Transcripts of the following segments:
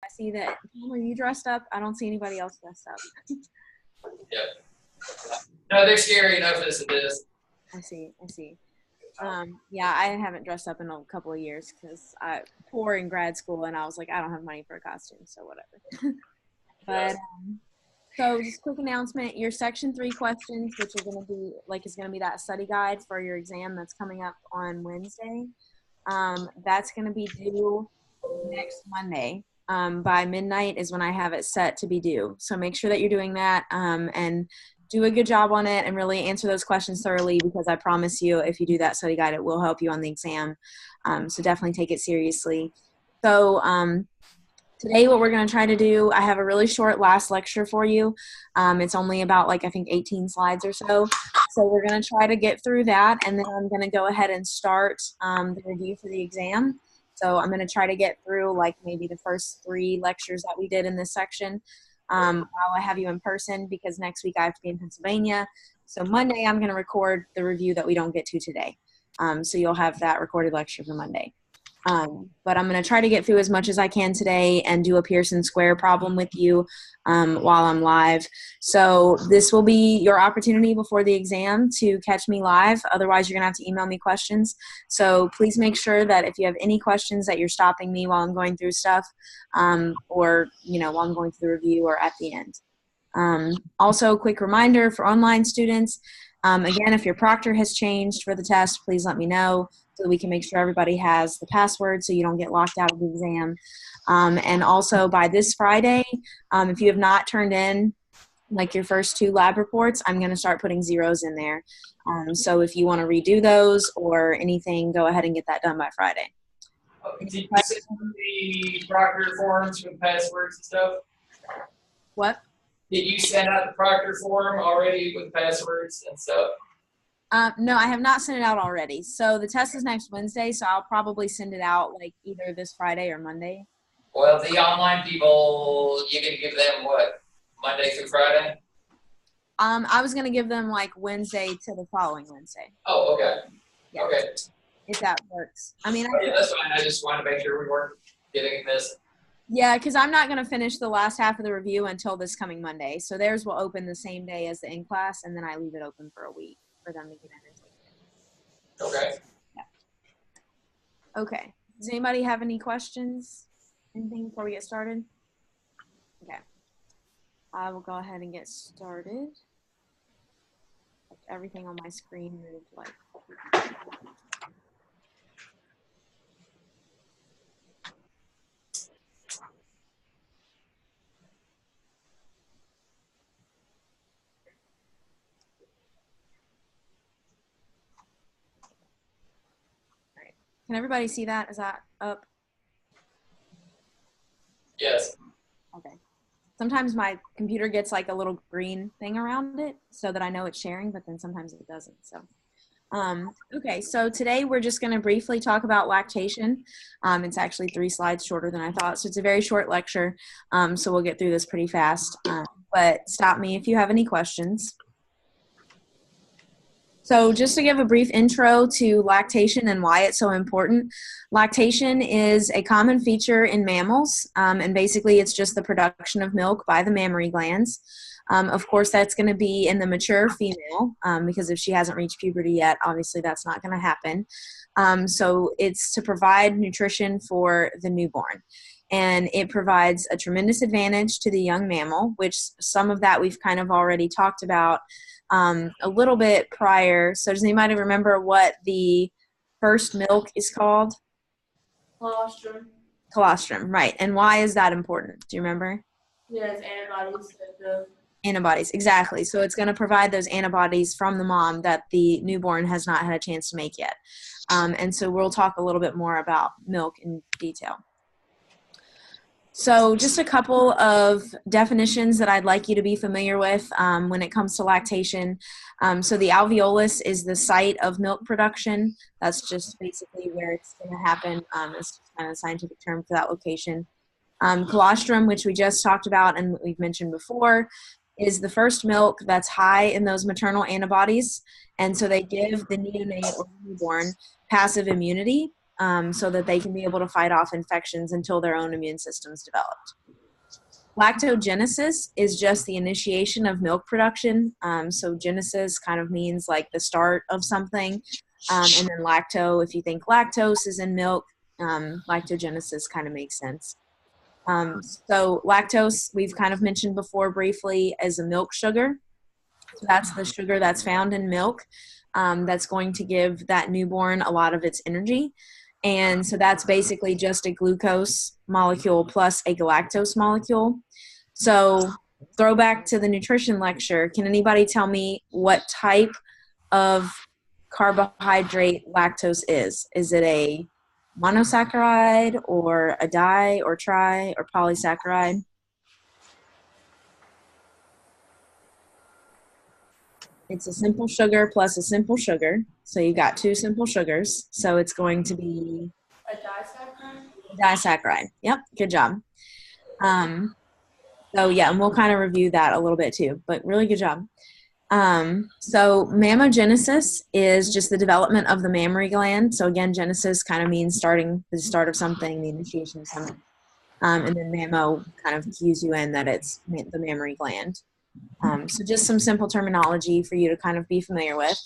I see that. Are you dressed up? I don't see anybody else dressed up. Yep. No, they're scary enough as it is. I see. Yeah, I haven't dressed up in a couple of years because I poor in grad school, and I was like, I don't have money for a costume, so whatever. But so just quick announcement: your Section 3 questions, which are going to be is going to be that study guide for your exam that's coming up on Wednesday. That's going to be due next Monday. By midnight is when I have it set to be due. So make sure that you're doing that and do a good job on it and really answer those questions thoroughly, because I promise you, if you do that study guide, it will help you on the exam. So definitely take it seriously. So today what we're going to try to do, I have a really short last lecture for you. It's only about I think 18 slides or so. So we're going to try to get through that, and then I'm going to go ahead and start the review for the exam. So I'm going to try to get through maybe the first 3 lectures that we did in this section while I have you in person, because next week I have to be in Pennsylvania. So Monday I'm going to record the review that we don't get to today. So you'll have that recorded lecture for Monday. But I'm going to try to get through as much as I can today and do a Pearson Square problem with you while I'm live. So this will be your opportunity before the exam to catch me live. Otherwise, you're going to have to email me questions. So please make sure that if you have any questions that you're stopping me while I'm going through stuff or, while I'm going through the review or at the end. Also, a quick reminder for online students, again, if your proctor has changed for the test, please let me know so that we can make sure everybody has the password so you don't get locked out of the exam. And also by this Friday, if you have not turned in your first 2 lab reports, I'm going to start putting zeros in there. So if you want to redo those or anything, go ahead and get that done by Friday. Did you send the proctor forms with passwords and stuff? What? Did you send out the proctor form already with passwords and stuff? No, I have not sent it out already. So the test is next Wednesday, so I'll probably send it out either this Friday or Monday. Well, the online people, you're going to give them what, Monday through Friday? I was going to give them Wednesday to the following Wednesday. Oh, okay. Yeah. Okay. If that works. I mean, yeah, that's fine. I just wanted to make sure we weren't getting missed. Yeah, because I'm not going to finish the last half of the review until this coming Monday. So theirs will open the same day as the in-class, and then I leave it open for a week for them to get in and take it. Okay. Yeah. Okay. Does anybody have any questions? Anything before we get started? Okay. I will go ahead and get started. Everything on my screen moved Can everybody see that? Is that up? Yes. Okay. Sometimes my computer gets a little green thing around it so that I know it's sharing, but then sometimes it doesn't. So, okay. So today we're just going to briefly talk about lactation. It's actually 3 slides shorter than I thought. So it's a very short lecture. So we'll get through this pretty fast, but stop me if you have any questions. So just to give a brief intro to lactation and why it's so important, lactation is a common feature in mammals, and basically it's just the production of milk by the mammary glands. Of course, that's going to be in the mature female, because if she hasn't reached puberty yet, obviously that's not going to happen. So it's to provide nutrition for the newborn. And it provides a tremendous advantage to the young mammal, which some of that we've kind of already talked about a little bit prior. So does anybody remember what the first milk is called? Colostrum. Colostrum, right. And why is that important? Do you remember? Yeah, it's antibodies. Antibodies, exactly. So it's going to provide those antibodies from the mom that the newborn has not had a chance to make yet. And so we'll talk a little bit more about milk in detail. So just a couple of definitions that I'd like you to be familiar with when it comes to lactation. So the alveolus is the site of milk production. That's just basically where it's going to happen. It's kind of a scientific term for that location. Colostrum, which we just talked about and we've mentioned before, is the first milk that's high in those maternal antibodies. And so they give the neonate or newborn passive immunity. so that they can be able to fight off infections until their own immune system's developed. Lactogenesis is just the initiation of milk production. So genesis kind of means like the start of something. And then lacto, if you think lactose is in milk, lactogenesis kind of makes sense. So lactose, we've kind of mentioned before briefly, as a milk sugar. So that's the sugar that's found in milk that's going to give that newborn a lot of its energy. And so that's basically just a glucose molecule plus a galactose molecule. So throwback to the nutrition lecture, can anybody tell me what type of carbohydrate lactose is? Is it a monosaccharide or a di or tri or polysaccharide? It's a simple sugar plus a simple sugar. So you got two simple sugars. So it's going to be A disaccharide? disaccharide. Yep, good job. So yeah, and we'll kind of review that a little bit too, but really good job. So mammogenesis is just the development of the mammary gland. So again, genesis kind of means starting, the start of something, the initiation of something. And then mammo kind of cues you in that it's the mammary gland. So just some simple terminology for you to kind of be familiar with.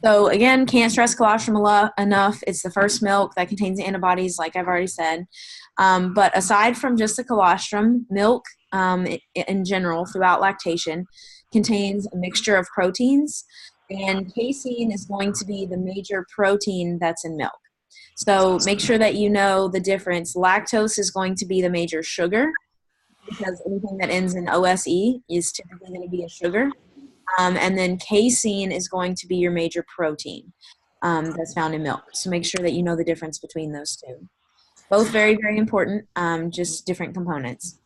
So again, can't stress colostrum enough. It's the first milk that contains antibodies, like I've already said. But aside from just the colostrum, milk in general throughout lactation contains a mixture of proteins, and casein is going to be the major protein that's in milk. So make sure that you know the difference. Lactose is going to be the major sugar, because anything that ends in OSE is typically going to be a sugar. And then casein is going to be your major protein that's found in milk. So make sure that you know the difference between those two. Both very, very important, just different components.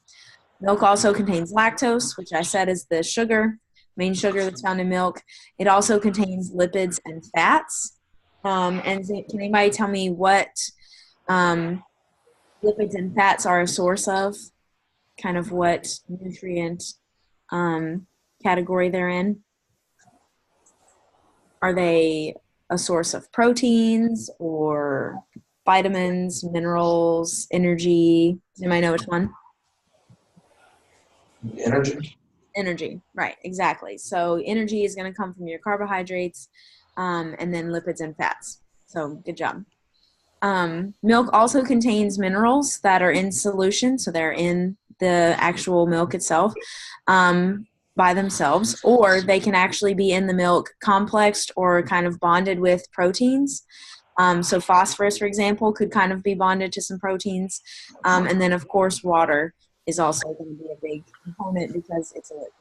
Milk also contains lactose, which I said is the sugar, main sugar that's found in milk. It also contains lipids and fats. And can anybody tell me what lipids and fats are a source of? Kind of what nutrient category they're in? Are they a source of proteins or vitamins, minerals, energy? Does anybody know which one? Energy. Energy, right, exactly. So energy is going to come from your carbohydrates and then lipids and fats. So good job. Milk also contains minerals that are in solution, so they're in the actual milk itself by themselves, or they can actually be in the milk complexed or kind of bonded with proteins. So phosphorus, for example, could kind of be bonded to some proteins. And then, of course, water is also going to be a big component because it's a liquid.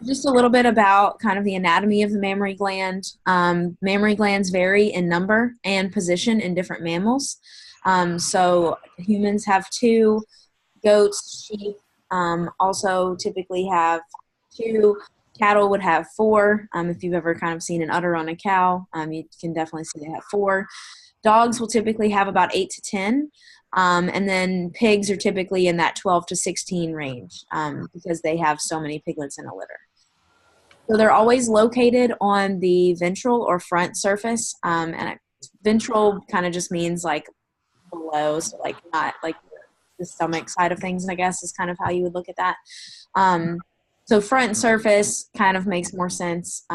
Just a little bit about kind of the anatomy of the mammary gland. Mammary glands vary in number and position in different mammals. So humans have two, goats, sheep also typically have two, cattle would have four. If you've ever kind of seen an udder on a cow, you can definitely see they have four. Dogs will typically have about 8 to 10. And then pigs are typically in that 12 to 16 range because they have so many piglets in a litter. So they're always located on the ventral or front surface. And ventral kind of just means like below, so like not like the stomach side of things, I guess, is kind of how you would look at that. So front surface kind of makes more sense.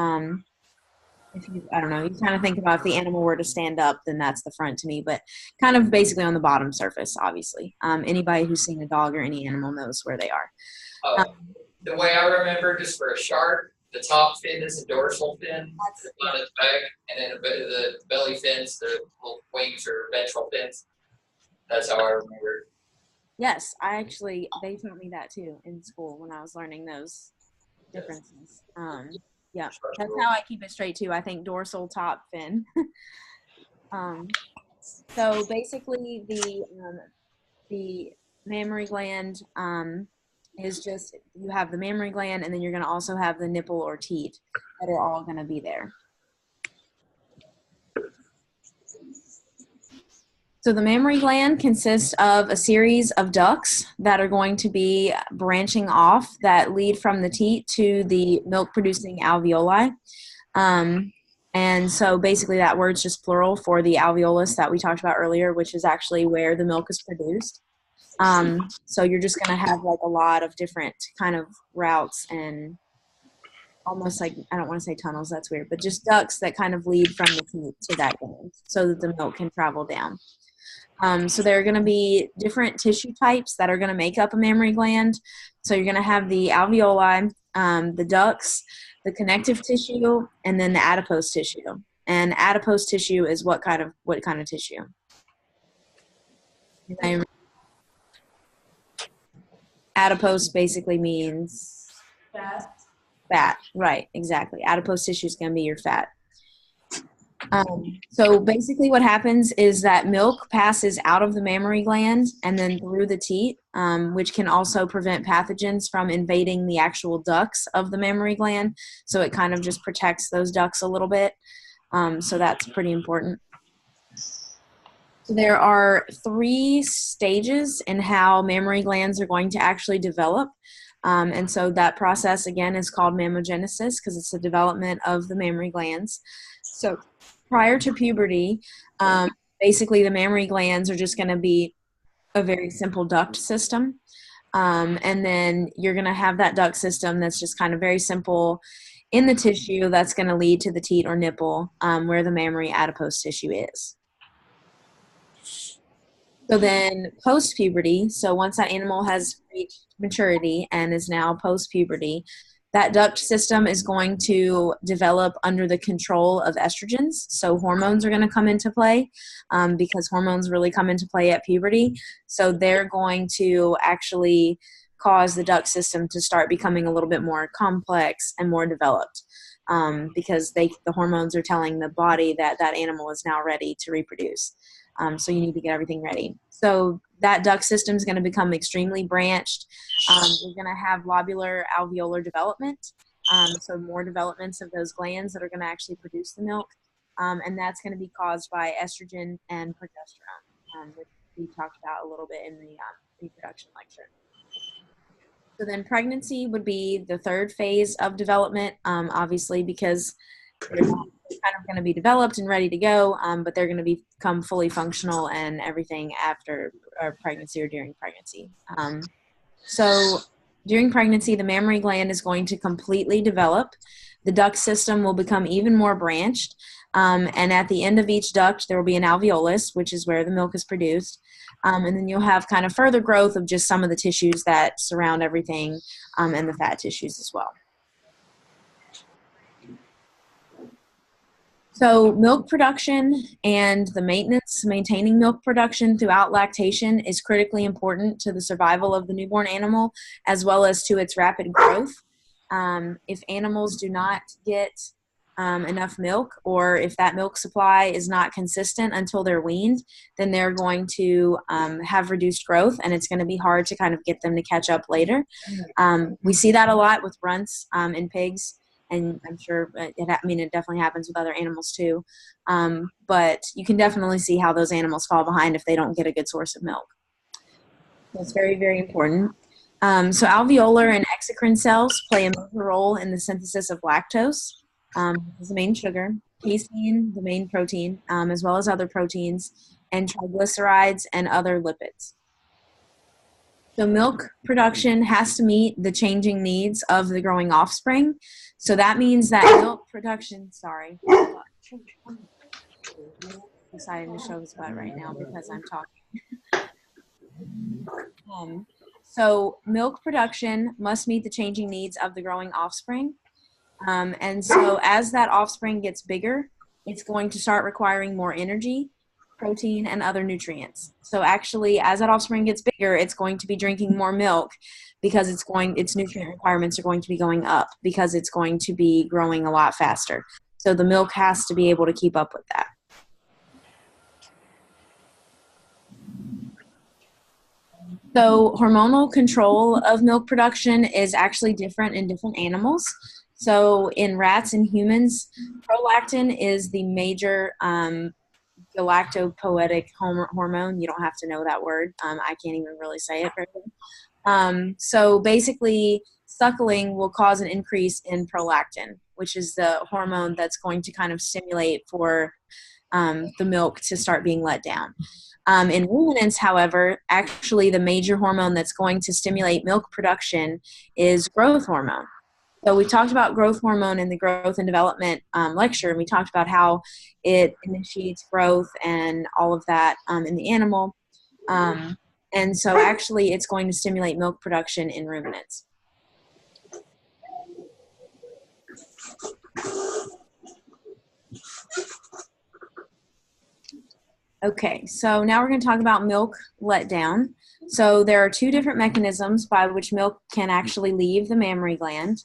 If you, I don't know, you kind of think about if the animal were to stand up, then that's the front to me, but kind of basically on the bottom surface, obviously. Anybody who's seen a dog or any animal knows where they are. The way I remember, just for a shark, the top fin is the dorsal fin on its back, and then the belly fins, the little wings or ventral fins. That's how I remember. Yes, they taught me that too in school when I was learning those differences. Yeah, that's how I keep it straight too. I think dorsal top fin. So basically the mammary gland is just, you have the mammary gland and then you're going to also have the nipple or teat that are all going to be there. So the mammary gland consists of a series of ducts that are going to be branching off that lead from the teat to the milk-producing alveoli. And so basically that word's just plural for the alveolus that we talked about earlier, which is actually where the milk is produced. So you're just going to have like a lot of different kind of routes and almost like, I don't want to say tunnels, that's weird, but just ducts that kind of lead from the teat to that gland so that the milk can travel down. So there are going to be different tissue types that are going to make up a mammary gland. So you're going to have the alveoli, the ducts, the connective tissue, and then the adipose tissue. And adipose tissue is what kind of tissue? Adipose basically means Fat. fat, right? Exactly. Adipose tissue is going to be your fat. So basically what happens is that milk passes out of the mammary gland and then through the teat, which can also prevent pathogens from invading the actual ducts of the mammary gland. So it kind of just protects those ducts a little bit. So that's pretty important. So there are 3 stages in how mammary glands are going to actually develop. And so that process, again, is called mammogenesis because it's the development of the mammary glands. So prior to puberty, basically the mammary glands are just going to be a very simple duct system. And then you're going to have that duct system that's just kind of very simple in the tissue that's going to lead to the teat or nipple where the mammary adipose tissue is. So then post-puberty, so once that animal has reached maturity and is now post-puberty, that duct system is going to develop under the control of estrogens. So hormones are going to come into play because hormones really come into play at puberty. So they're going to actually cause the duct system to start becoming a little bit more complex and more developed because the hormones are telling the body that that animal is now ready to reproduce. So you need to get everything ready. So that duct system is going to become extremely branched. We're going to have lobular alveolar development, so more developments of those glands that are going to actually produce the milk, and that's going to be caused by estrogen and progesterone, which we talked about a little bit in the reproduction lecture. So then pregnancy would be the 3rd phase of development, obviously because they're not kind of going to be developed and ready to go, but they're going to become fully functional and everything after pregnancy or during pregnancy. So during pregnancy, the mammary gland is going to completely develop. The duct system will become even more branched. And at the end of each duct, there will be an alveolus, which is where the milk is produced. And then you'll have kind of further growth of just some of the tissues that surround everything and the fat tissues as well. So milk production and the maintaining milk production throughout lactation is critically important to the survival of the newborn animal as well as to its rapid growth. If animals do not get enough milk, or if that milk supply is not consistent until they're weaned, then they're going to have reduced growth, and it's going to be hard to kind of get them to catch up later. We see that a lot with runts in pigs. And I'm sure, it definitely happens with other animals too. But you can definitely see how those animals fall behind if they don't get a good source of milk. So it's very, very important. So alveolar and exocrine cells play a major role in the synthesis of lactose, which is the main sugar, casein, the main protein, as well as other proteins, and triglycerides and other lipids. So milk production has to meet the changing needs of the growing offspring. So that means that milk production, deciding to show his butt right now because I'm talking. So milk production must meet the changing needs of the growing offspring. And so as that offspring gets bigger, it's going to start requiring more energy, protein, and other nutrients. So actually, as that offspring gets bigger, it's going to be drinking more milk because its nutrient requirements are going to be going up because it's going to be growing a lot faster. So the milk has to be able to keep up with that. So hormonal control of milk production is actually different in different animals. So in rats and humans, prolactin is the major galactopoietic hormone. You don't have to know that word. I can't even really say it very well. So basically, suckling will cause an increase in prolactin, which is the hormone that's going to kind of stimulate for the milk to start being let down. In ruminants, however, actually the major hormone that's going to stimulate milk production is growth hormone. So we talked about growth hormone in the growth and development lecture, and we talked about how it initiates growth and all of that in the animal. And so actually it's going to stimulate milk production in ruminants. Okay, so now we're going to talk about milk letdown. So there are two different mechanisms by which milk can actually leave the mammary gland.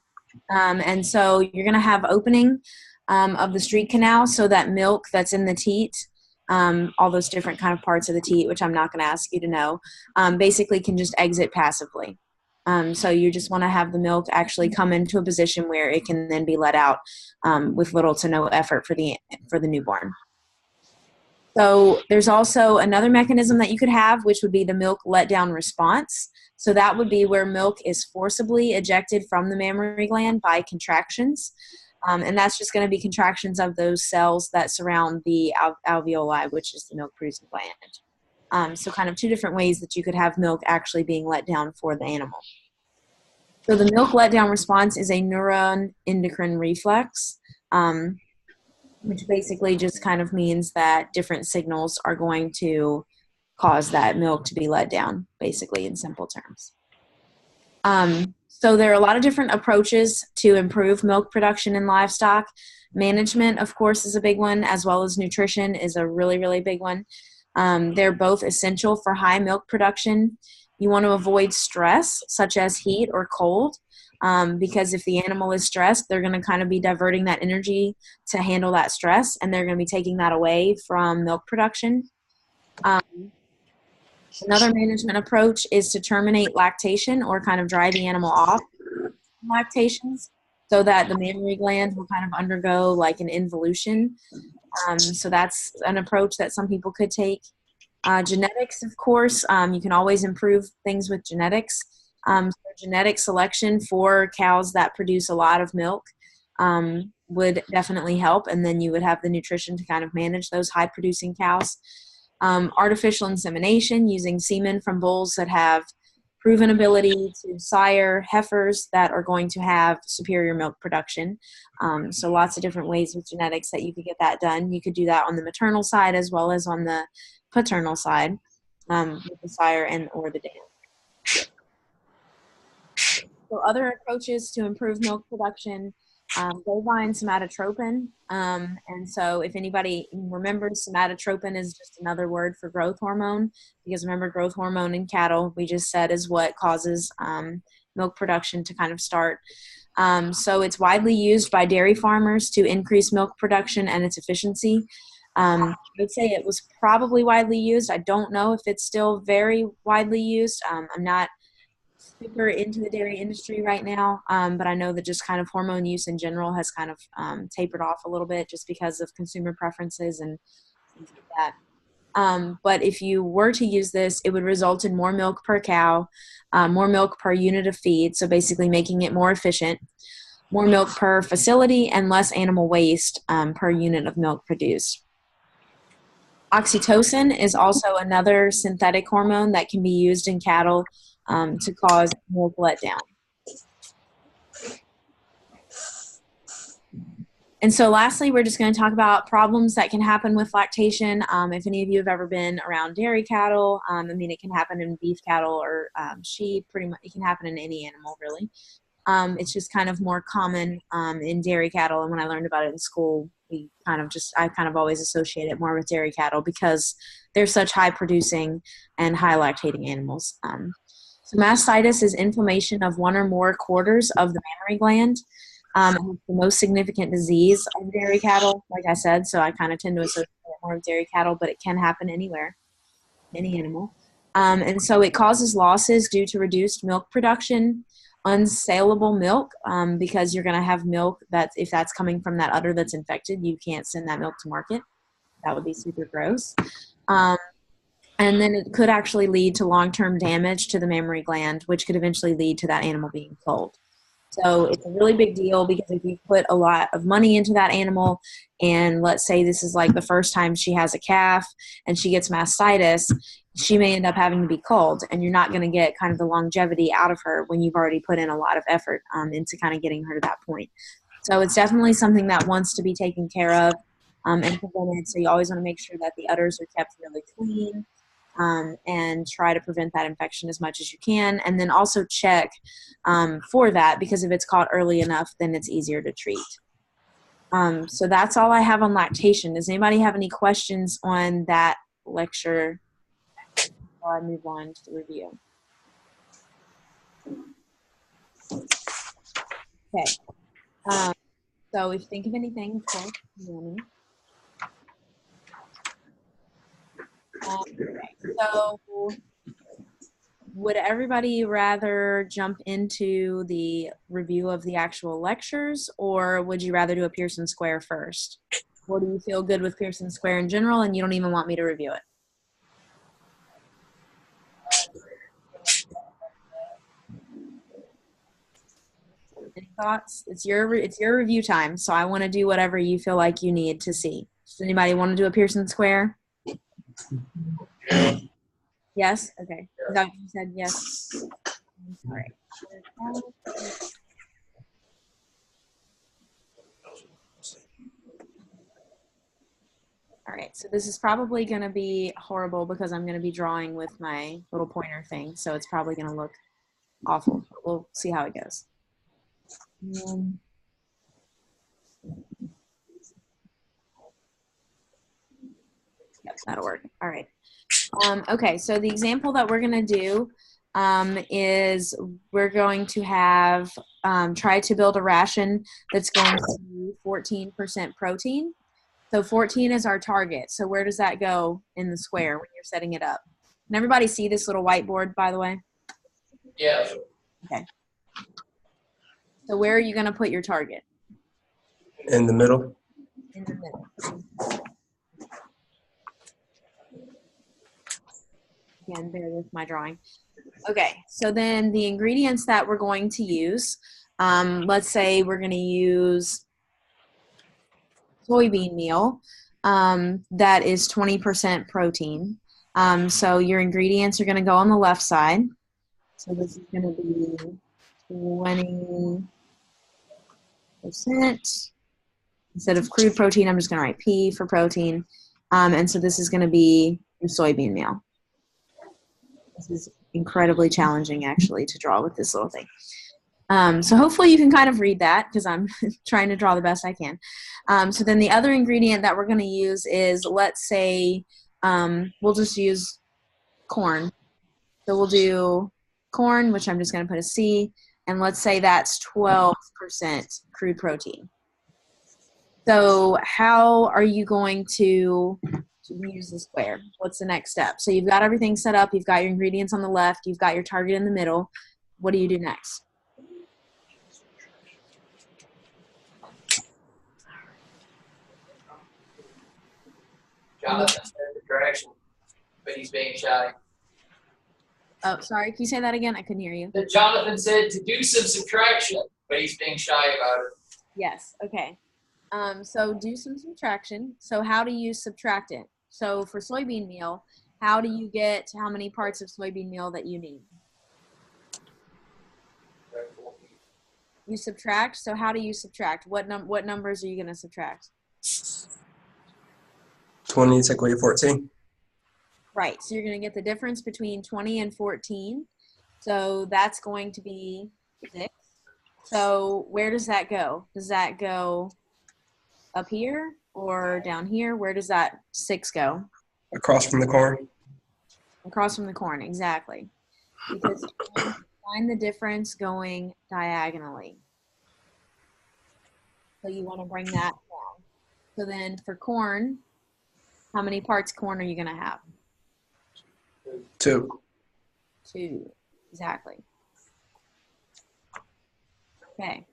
And so you're going to have opening of the street canal so that milk that's in the teat, all those different kind of parts of the teat, which I'm not going to ask you to know, basically can just exit passively. So you just want to have the milk actually come into a position where it can then be let out with little to no effort for the newborn. So there's also another mechanism that you could have, which would be the milk letdown response. So that would be where milk is forcibly ejected from the mammary gland by contractions. And that's just going to be contractions of those cells that surround the alveoli, which is the milk-producing gland. So kind of two different ways that you could have milk actually being let down for the animal. So the milk letdown response is a neuron endocrine reflex, which basically just kind of means that different signals are going to cause that milk to be let down, basically in simple terms. So there are a lot of different approaches to improve milk production in livestock. Management, of course, is a big one, as well as nutrition is a really, really big one. They're both essential for high milk production. You want to avoid stress, such as heat or cold, because if the animal is stressed, they're going to kind of be diverting that energy to handle that stress, and they're going to be taking that away from milk production. Another management approach is to terminate lactation or kind of dry the animal off lactations so that the mammary gland will kind of undergo like an involution. So that's an approach that some people could take. Genetics, of course, you can always improve things with genetics. So genetic selection for cows that produce a lot of milk would definitely help, and then you would have the nutrition to kind of manage those high-producing cows. Artificial insemination, using semen from bulls that have proven ability to sire heifers that are going to have superior milk production. So lots of different ways with genetics that you could get that done. You could do that on the maternal side as well as on the paternal side with the sire and or the dam. So other approaches to improve milk production, bovine somatotropin. And so if anybody remembers, somatotropin is just another word for growth hormone, because remember, growth hormone in cattle, we just said, is what causes milk production to kind of start. So it's widely used by dairy farmers to increase milk production and its efficiency. I would say it was probably widely used. I don't know if it's still very widely used. I'm not super into the dairy industry right now, but I know that just kind of hormone use in general has kind of tapered off a little bit just because of consumer preferences and things like that. But if you were to use this, it would result in more milk per cow, more milk per unit of feed, so basically making it more efficient, more milk per facility, and less animal waste per unit of milk produced. Oxytocin is also another synthetic hormone that can be used in cattle to cause milk letdown. And so lastly, we're just going to talk about problems that can happen with lactation. If any of you have ever been around dairy cattle, I mean, it can happen in beef cattle or sheep, pretty much. It can happen in any animal, really. It's just kind of more common in dairy cattle. And when I learned about it in school, I kind of always associate it more with dairy cattle because they're such high producing and high lactating animals. So mastitis is inflammation of one or more quarters of the mammary gland. It's the most significant disease of dairy cattle, like I said, so I kind of tend to associate it more with dairy cattle, but it can happen anywhere, any animal. And so it causes losses due to reduced milk production, unsaleable milk, because you're going to have milk that, if that's coming from that udder that's infected, you can't send that milk to market. That would be super gross. And then it could actually lead to long-term damage to the mammary gland, which could eventually lead to that animal being culled. So it's a really big deal because if you put a lot of money into that animal, and let's say this is like the first time she has a calf and she gets mastitis, she may end up having to be culled, and you're not going to get kind of the longevity out of her when you've already put in a lot of effort into kind of getting her to that point. So it's definitely something that wants to be taken care of and prevented. So you always want to make sure that the udders are kept really clean and try to prevent that infection as much as you can. And then also check for that, because if it's caught early enough, then it's easier to treat. So that's all I have on lactation. Does anybody have any questions on that lecture before I move on to the review? Okay. So if you think of anything, of course, okay. So would everybody rather jump into the review of the actual lectures, or would you rather do a Pearson Square first? Or do you feel good with Pearson Square in general and you don't even want me to review it? Any thoughts? It's your review time, so I want to do whatever you feel like you need to see. Does anybody want to do a Pearson Square? Yes? Okay. Is that what you said? Yes? All right. All right, so this is probably going to be horrible because I'm going to be drawing with my little pointer thing, so it's probably going to look awful. But we'll see how it goes. Yep, that'll work. All right. Okay, so the example that we're going to do is we're going to have try to build a ration that's going to be 14% protein. So 14 is our target. So where does that go in the square when you're setting it up? Can everybody see this little whiteboard, by the way? Yeah. Okay. So where are you going to put your target? In the middle. In the middle. Again, bear with my drawing. Okay, so then the ingredients that we're going to use, let's say we're going to use soybean meal that is 20% protein. So your ingredients are going to go on the left side. So this is going to be 20%. Instead of crude protein, I'm just going to write P for protein. And so this is going to be your soybean meal. This is incredibly challenging, actually, to draw with this little thing. So hopefully you can kind of read that because I'm trying to draw the best I can. So then the other ingredient that we're going to use is, let's say, we'll just use corn. So we'll do corn, which I'm just going to put a C, and let's say that's 12% crude protein. So how are you going to use the square? What's the next step? So you've got everything set up. You've got your ingredients on the left. You've got your target in the middle. What do you do next? Jonathan said subtraction, but he's being shy. Oh, sorry. Can you say that again? I couldn't hear you. Jonathan said to do some subtraction, but he's being shy about it. Yes. Okay. So do some subtraction. So how do you subtract it? So for soybean meal, how do you get how many parts of soybean meal that you need? You subtract. So how do you subtract? What numbers are you going to subtract? 20 take away 14. Right. So you're going to get the difference between 20 and 14. So that's going to be 6. So where does that go? Does that go up here or down here? Where does that 6 go? Across from the corn. Across from the corn, exactly. Because you find the difference going diagonally. So you want to bring that down. So then for corn, how many parts corn are you going to have? 2. 2, exactly. Okay.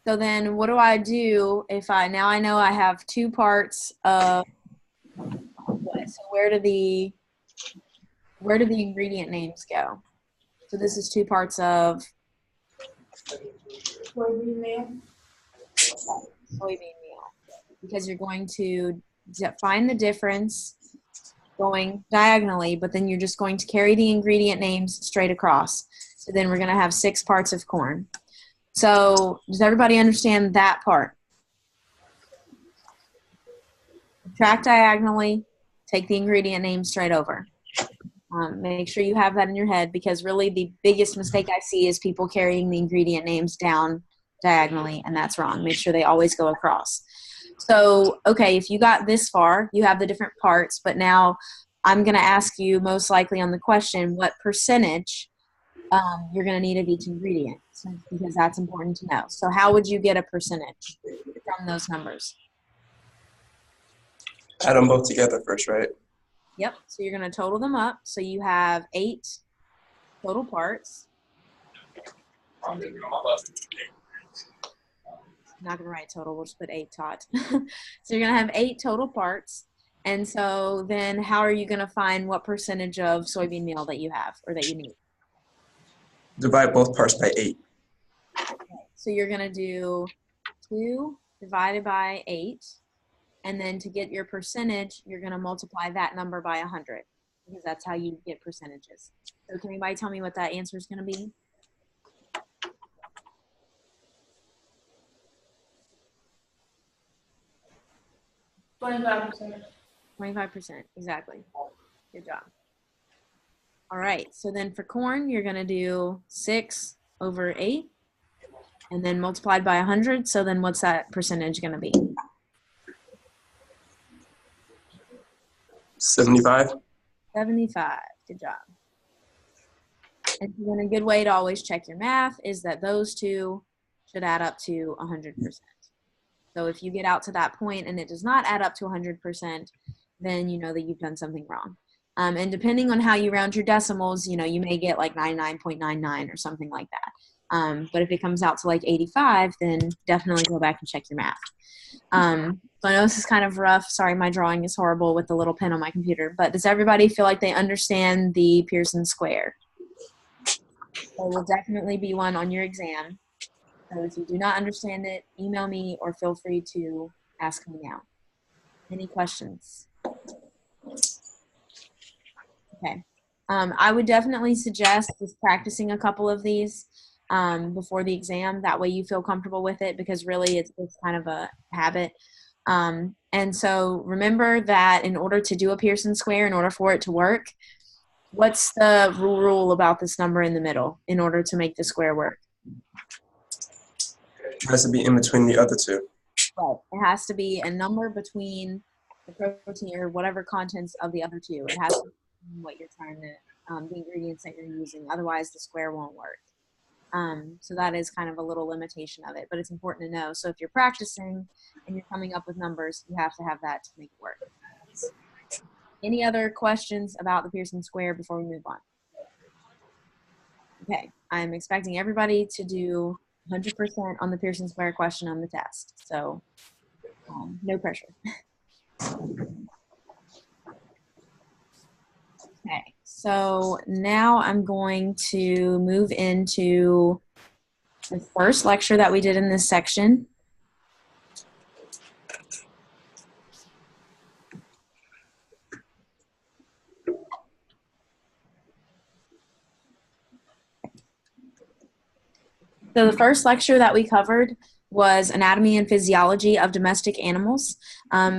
So then what do I do if now I know I have 2 parts of what? So where do the ingredient names go? So this is 2 parts of Soybean meal. Soybean meal. Because you're going to find the difference going diagonally, but then you're just going to carry the ingredient names straight across. So then we're going to have 6 parts of corn. So does everybody understand that part? Track diagonally, take the ingredient name straight over. Make sure you have that in your head, because really the biggest mistake I see is people carrying the ingredient names down diagonally, and that's wrong. Make sure they always go across. So, okay, if you got this far, you have the different parts, but now I'm going to ask you most likely on the question what percentage you're going to need of each ingredient, because that's important to know. So how would you get a percentage from those numbers? Add them both together first, right? Yep, so you're going to total them up. So you have 8 total parts. I'm not going to write total, we'll just put 8 tot. So you're going to have 8 total parts. And so then how are you going to find what percentage of soybean meal that you have or that you need? Divide both parts by 8. Okay. So you're going to do 2 divided by 8. And then to get your percentage, you're going to multiply that number by 100, because that's how you get percentages. So can anybody tell me what that answer is going to be? 25%. 25%, exactly. Good job. All right, so then for corn, you're going to do 6 over 8, and then multiplied by 100. So then what's that percentage going to be? 75. 75. Good job. And then a good way to always check your math is that those two should add up to 100%. So if you get out to that point and it does not add up to 100%, then you know that you've done something wrong. And depending on how you round your decimals, you know, you may get like 99.99 or something like that. But if it comes out to like 85, then definitely go back and check your math. So I know this is kind of rough. Sorry, my drawing is horrible with the little pen on my computer. But does everybody feel like they understand the Pearson square? There will definitely be one on your exam. So if you do not understand it, email me or feel free to ask me now. Any questions? Okay. I would definitely suggest just practicing a couple of these before the exam. That way you feel comfortable with it, because really it's kind of a habit. And so remember that in order to do a Pearson square, in order for it to work, what's the rule about this number in the middle in order to make the square work? It has to be in between the other two. Right. It has to be a number between the protein or whatever contents of the other two. It has to be what you're trying to, the ingredients that you're using. Otherwise, the square won't work. So that is kind of a little limitation of it, but it's important to know. So if you're practicing and you're coming up with numbers, you have to have that to make it work. Any other questions about the Pearson square before we move on? Okay, I'm expecting everybody to do 100% on the Pearson square question on the test. So no pressure. Okay, so now I'm going to move into the first lecture that we did in this section. So the first lecture that we covered was anatomy and physiology of domestic animals.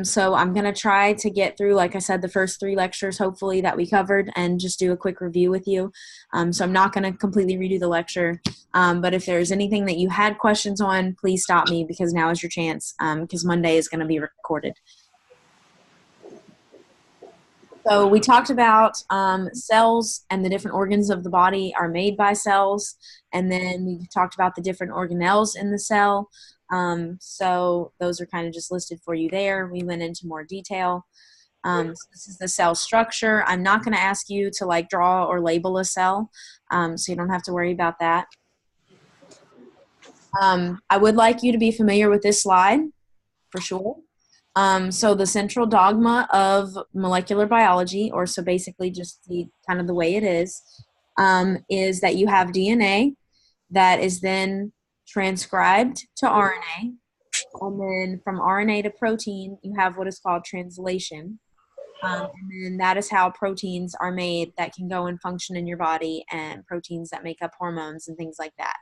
So I'm going to try to get through, like I said, the first 3 lectures, hopefully, that we covered, and just do a quick review with you. So I'm not going to completely redo the lecture, but if there's anything that you had questions on, please stop me, because now is your chance, because Monday is going to be recorded. So we talked about cells, and the different organs of the body are made by cells. And then we talked about the different organelles in the cell. So those are kind of just listed for you there. We went into more detail. So this is the cell structure. I'm not going to ask you to like draw or label a cell, so you don't have to worry about that. I would like you to be familiar with this slide for sure. So the central dogma of molecular biology, or so basically just the kind of the way it is that you have DNA that is then transcribed to RNA, and then from RNA to protein, you have what is called translation. And then that is how proteins are made that can go and function in your body, and proteins that make up hormones and things like that.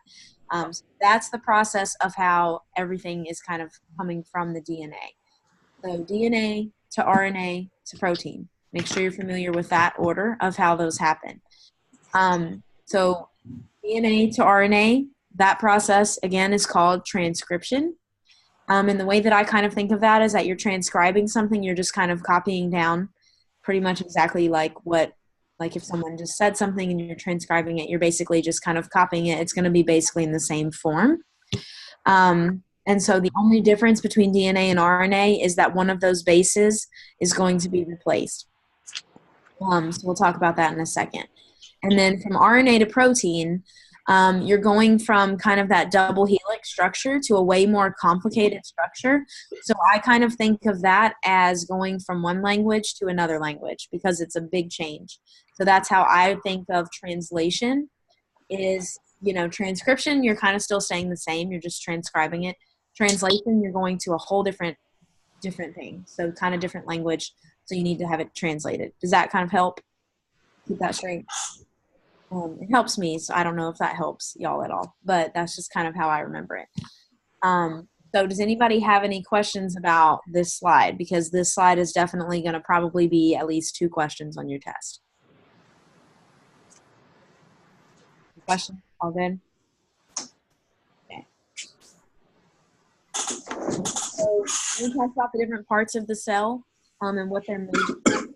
So that's the process of how everything is kind of coming from the DNA. So DNA to RNA to protein. Make sure you're familiar with that order of how those happen. So DNA to RNA, that process again is called transcription. And the way that I kind of think of that is that you're transcribing something, you're just kind of copying down pretty much exactly like if someone just said something and you're transcribing it, you're basically just kind of copying it. It's going to be basically in the same form. And so the only difference between DNA and RNA is that one of those bases is going to be replaced. So we'll talk about that in a second. And then from RNA to protein, you're going from kind of that double helix structure to a way more complicated structure. So I kind of think of that as going from one language to another language because it's a big change. So that's how I think of translation is, transcription, you're kind of still staying the same. You're just transcribing it. Translation, you're going to a whole different thing. So kind of different language. So you need to have it translated. Does that kind of help keep that straight? It helps me, so I don't know if that helps y'all at all, but that's just kind of how I remember it. So does anybody have any questions about this slide? Because this slide is definitely going to probably be at least 2 questions on your test. Question? All good? Okay. So we talked about the different parts of the cell and what they're made of.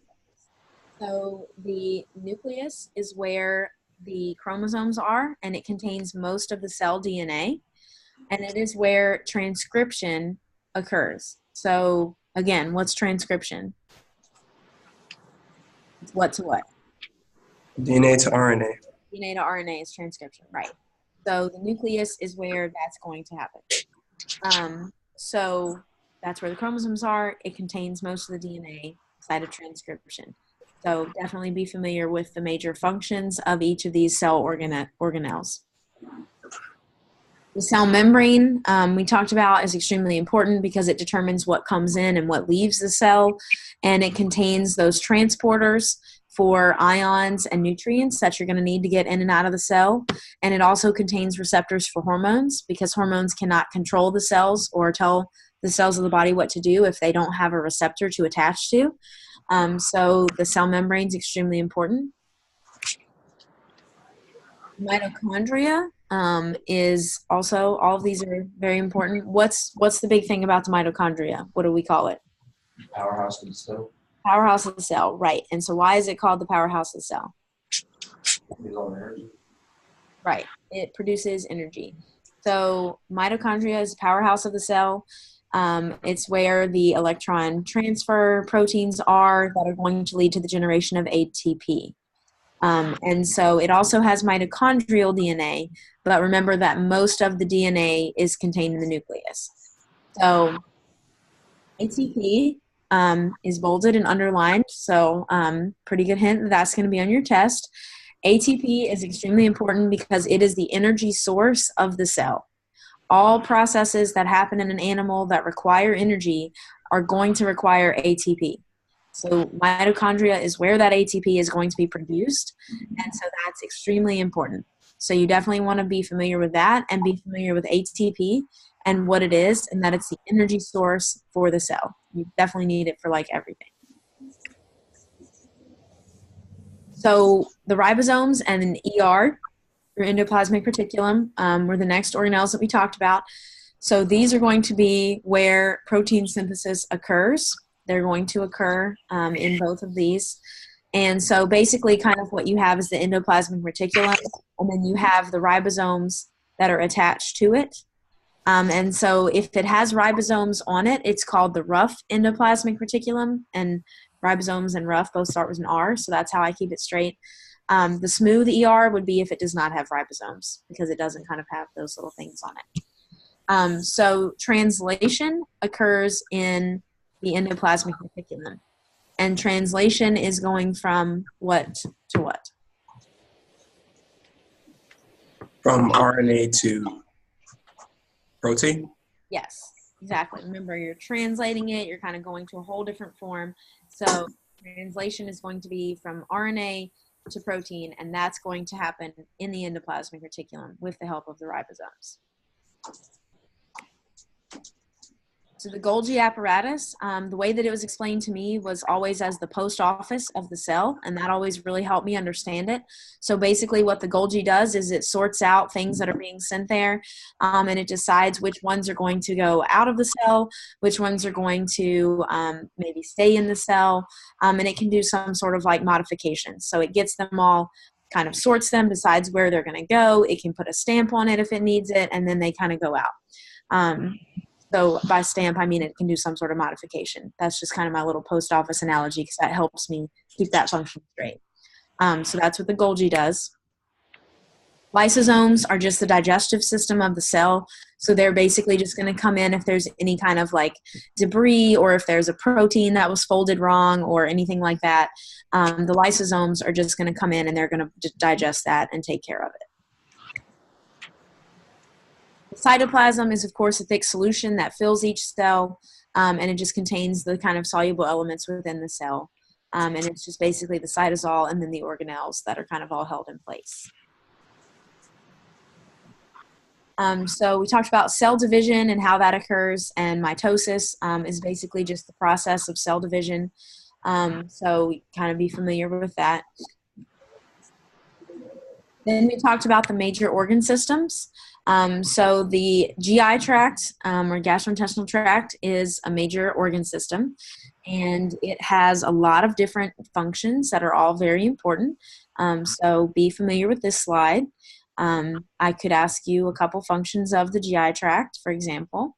So the nucleus is where the chromosomes are, and it contains most of the cell DNA, and it is where transcription occurs. So again, what's transcription? It's what to what? DNA to RNA. DNA to RNA is transcription, right? So the nucleus is where that's going to happen. So that's where the chromosomes are. It contains most of the DNA side of transcription. So definitely be familiar with the major functions of each of these cell organelles. The cell membrane we talked about is extremely important because it determines what comes in and what leaves the cell, and it contains those transporters for ions and nutrients that you're going to need to get in and out of the cell. And it also contains receptors for hormones because hormones cannot control the cells or tell the cells of the body what to do if they don't have a receptor to attach to. So the cell membrane is extremely important. Mitochondria is also, all of these are very important. What's the big thing about the mitochondria? What do we call it? Powerhouse of the cell. Powerhouse of the cell, right. And so why is it called the powerhouse of the cell? Right, it produces energy. So mitochondria is the powerhouse of the cell. It's where the electron transfer proteins are that are going to lead to the generation of ATP. And so it also has mitochondrial DNA, but remember that most of the DNA is contained in the nucleus. So ATP is bolded and underlined, so pretty good hint that that's going to be on your test. ATP is extremely important because it is the energy source of the cell. All processes that happen in an animal that require energy are going to require ATP. So mitochondria is where that ATP is going to be produced, and so that's extremely important. So you definitely want to be familiar with that and be familiar with ATP and what it is, and that it's the energy source for the cell. You definitely need it for like everything. So the ribosomes and an ER, or endoplasmic reticulum, were the next organelles that we talked about. So these are going to be where protein synthesis occurs. They're going to occur in both of these. And so basically kind of what you have is the endoplasmic reticulum, and then you have the ribosomes that are attached to it. And so if it has ribosomes on it, it's called the rough endoplasmic reticulum, and ribosomes and rough both start with an R, so that's how I keep it straight. The smooth ER would be if it does not have ribosomes, because it doesn't kind of have those little things on it. So translation occurs in the endoplasmic reticulum, and translation is going from what to what? From RNA to Protein? Yes, exactly. Remember, you're translating it, you're kind of going to a whole different form. So translation is going to be from RNA to protein, and that's going to happen in the endoplasmic reticulum with the help of the ribosomes. So the Golgi apparatus, the way that it was explained to me was always as the post office of the cell, and that always really helped me understand it. So basically what the Golgi does is it sorts out things that are being sent there, and it decides which ones are going to go out of the cell, which ones are going to maybe stay in the cell, and it can do some sort of like modification. So it gets them all, kind of sorts them, decides where they're going to go. It can put a stamp on it if it needs it, and then they kind of go out. So by stamp, I mean it can do some sort of modification. That's just kind of my little post office analogy because that helps me keep that function straight. So that's what the Golgi does. Lysosomes are just the digestive system of the cell. So they're basically just going to come in if there's any kind of like debris or if there's a protein that was folded wrong or anything like that. The lysosomes are just going to come in and they're going to digest that and take care of it. Cytoplasm is, of course, a thick solution that fills each cell, and it just contains the kind of soluble elements within the cell. And it's just basically the cytosol and then the organelles that are kind of all held in place. So we talked about cell division and how that occurs, and mitosis is basically just the process of cell division. So kind of be familiar with that. Then we talked about the major organ systems. So the GI tract or gastrointestinal tract is a major organ system, and it has a lot of different functions that are all very important. So be familiar with this slide. I could ask you a couple functions of the GI tract, for example.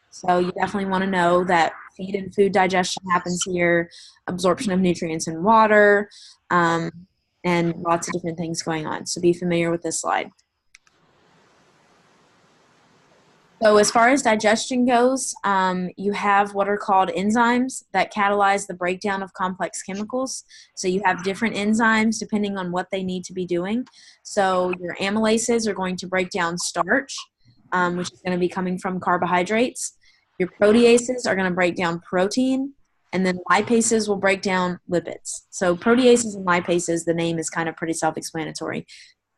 So you definitely want to know that feed and food digestion happens here, absorption of nutrients and water, and lots of different things going on. So be familiar with this slide. So as far as digestion goes, you have what are called enzymes that catalyze the breakdown of complex chemicals. So you have different enzymes depending on what they need to be doing. So your amylases are going to break down starch, which is going to be coming from carbohydrates. Your proteases are going to break down protein, and then lipases will break down lipids. So proteases and lipases, the name is kind of pretty self-explanatory.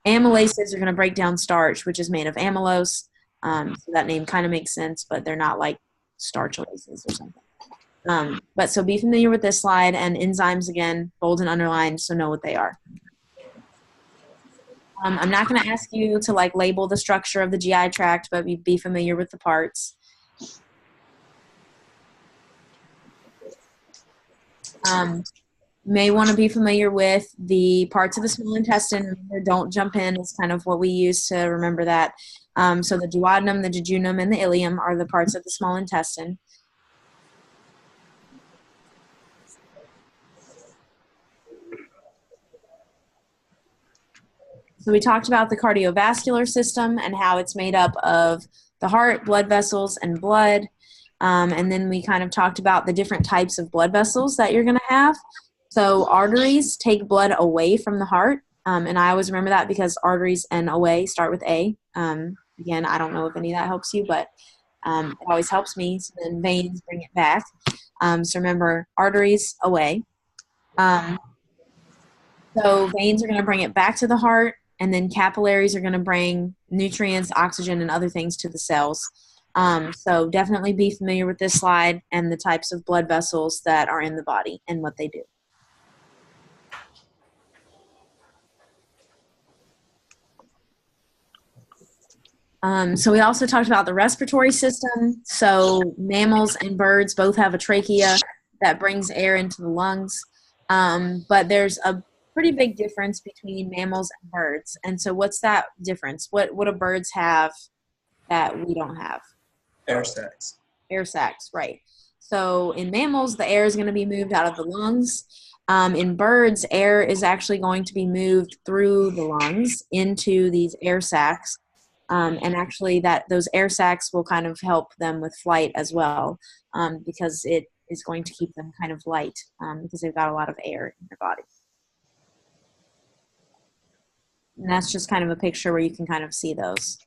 Amylases are going to break down starch, which is made of amylose. So that name kind of makes sense, but they're not like starchlases or something. But so be familiar with this slide, and enzymes, again, bold and underlined, so know what they are. I'm not going to ask you to like label the structure of the GI tract, but be familiar with the parts. May want to be familiar with the parts of the small intestine. Remember, don't jump in is kind of what we use to remember that. So the duodenum, the jejunum, and the ileum are the parts of the small intestine. So we talked about the cardiovascular system and how it's made up of the heart, blood vessels, and blood. And then we kind of talked about the different types of blood vessels that you're going to have. So arteries take blood away from the heart. And I always remember that because arteries and away start with A. Again, I don't know if any of that helps you, but it always helps me. So then veins bring it back. So remember, arteries away. So veins are going to bring it back to the heart, and then capillaries are going to bring nutrients, oxygen, and other things to the cells. So definitely be familiar with this slide and the types of blood vessels that are in the body and what they do. So we also talked about the respiratory system. So mammals and birds both have a trachea that brings air into the lungs. But there's a pretty big difference between mammals and birds. And so what's that difference? What do birds have that we don't have? Air sacs. Air sacs, right. So in mammals, the air is going to be moved out of the lungs. In birds, air is actually going to be moved through the lungs into these air sacs. And actually those air sacs will kind of help them with flight as well, because it is going to keep them kind of light because they've got a lot of air in their body. And that's just kind of a picture where you can kind of see those.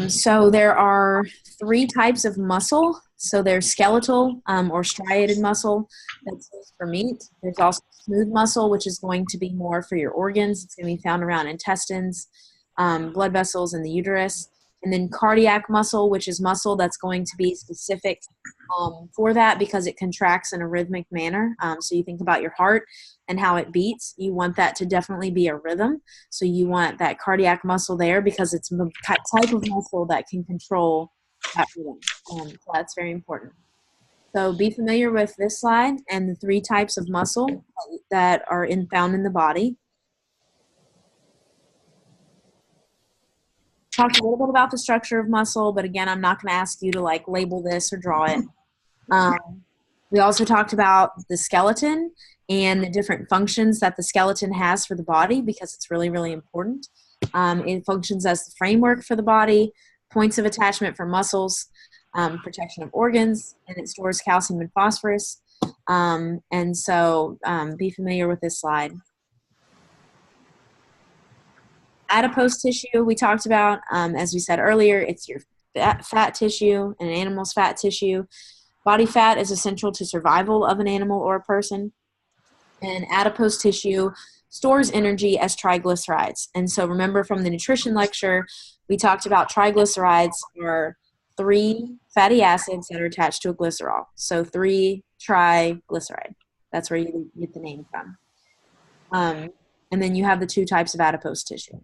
So there are 3 types of muscle. So there's skeletal or striated muscle that's used for meat. There's also smooth muscle, which is going to be more for your organs. It's going to be found around intestines, blood vessels, and the uterus. And then cardiac muscle, which is muscle that's going to be specific for that because it contracts in a rhythmic manner. So you think about your heart and how it beats. You want that to definitely be a rhythm. So you want that cardiac muscle there because it's the type of muscle that can control that rhythm. So that's very important. So be familiar with this slide and the 3 types of muscle that are found in the body. Talked a little bit about the structure of muscle, but again, I'm not going to ask you to like label this or draw it. We also talked about the skeleton and the different functions that the skeleton has for the body because it's really, really important. It functions as the framework for the body, points of attachment for muscles, protection of organs, and it stores calcium and phosphorus. And so be familiar with this slide. Adipose tissue we talked about, as we said earlier, it's your fat tissue and an animal's fat tissue. Body fat is essential to survival of an animal or a person. And adipose tissue stores energy as triglycerides. And so remember from the nutrition lecture, we talked about triglycerides are 3 fatty acids that are attached to a glycerol. So 3-triglyceride. That's where you get the name from. And then you have the 2 types of adipose tissue.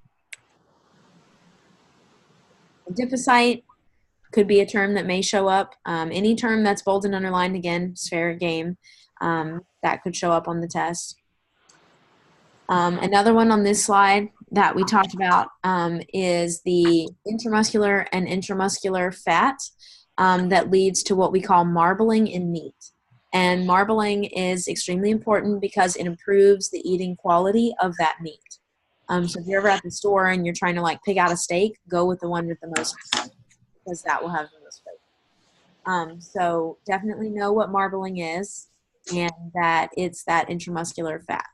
Adipocyte could be a term that may show up. Any term that's bold and underlined, again, is fair game. That could show up on the test. Another one on this slide that we talked about is the intermuscular and intramuscular fat that leads to what we call marbling in meat. And marbling is extremely important because it improves the eating quality of that meat. So if you're ever at the store and you're trying to like pick out a steak, go with the one with the most fat because that will have the most flavor. So definitely know what marbling is and that it's that intramuscular fat.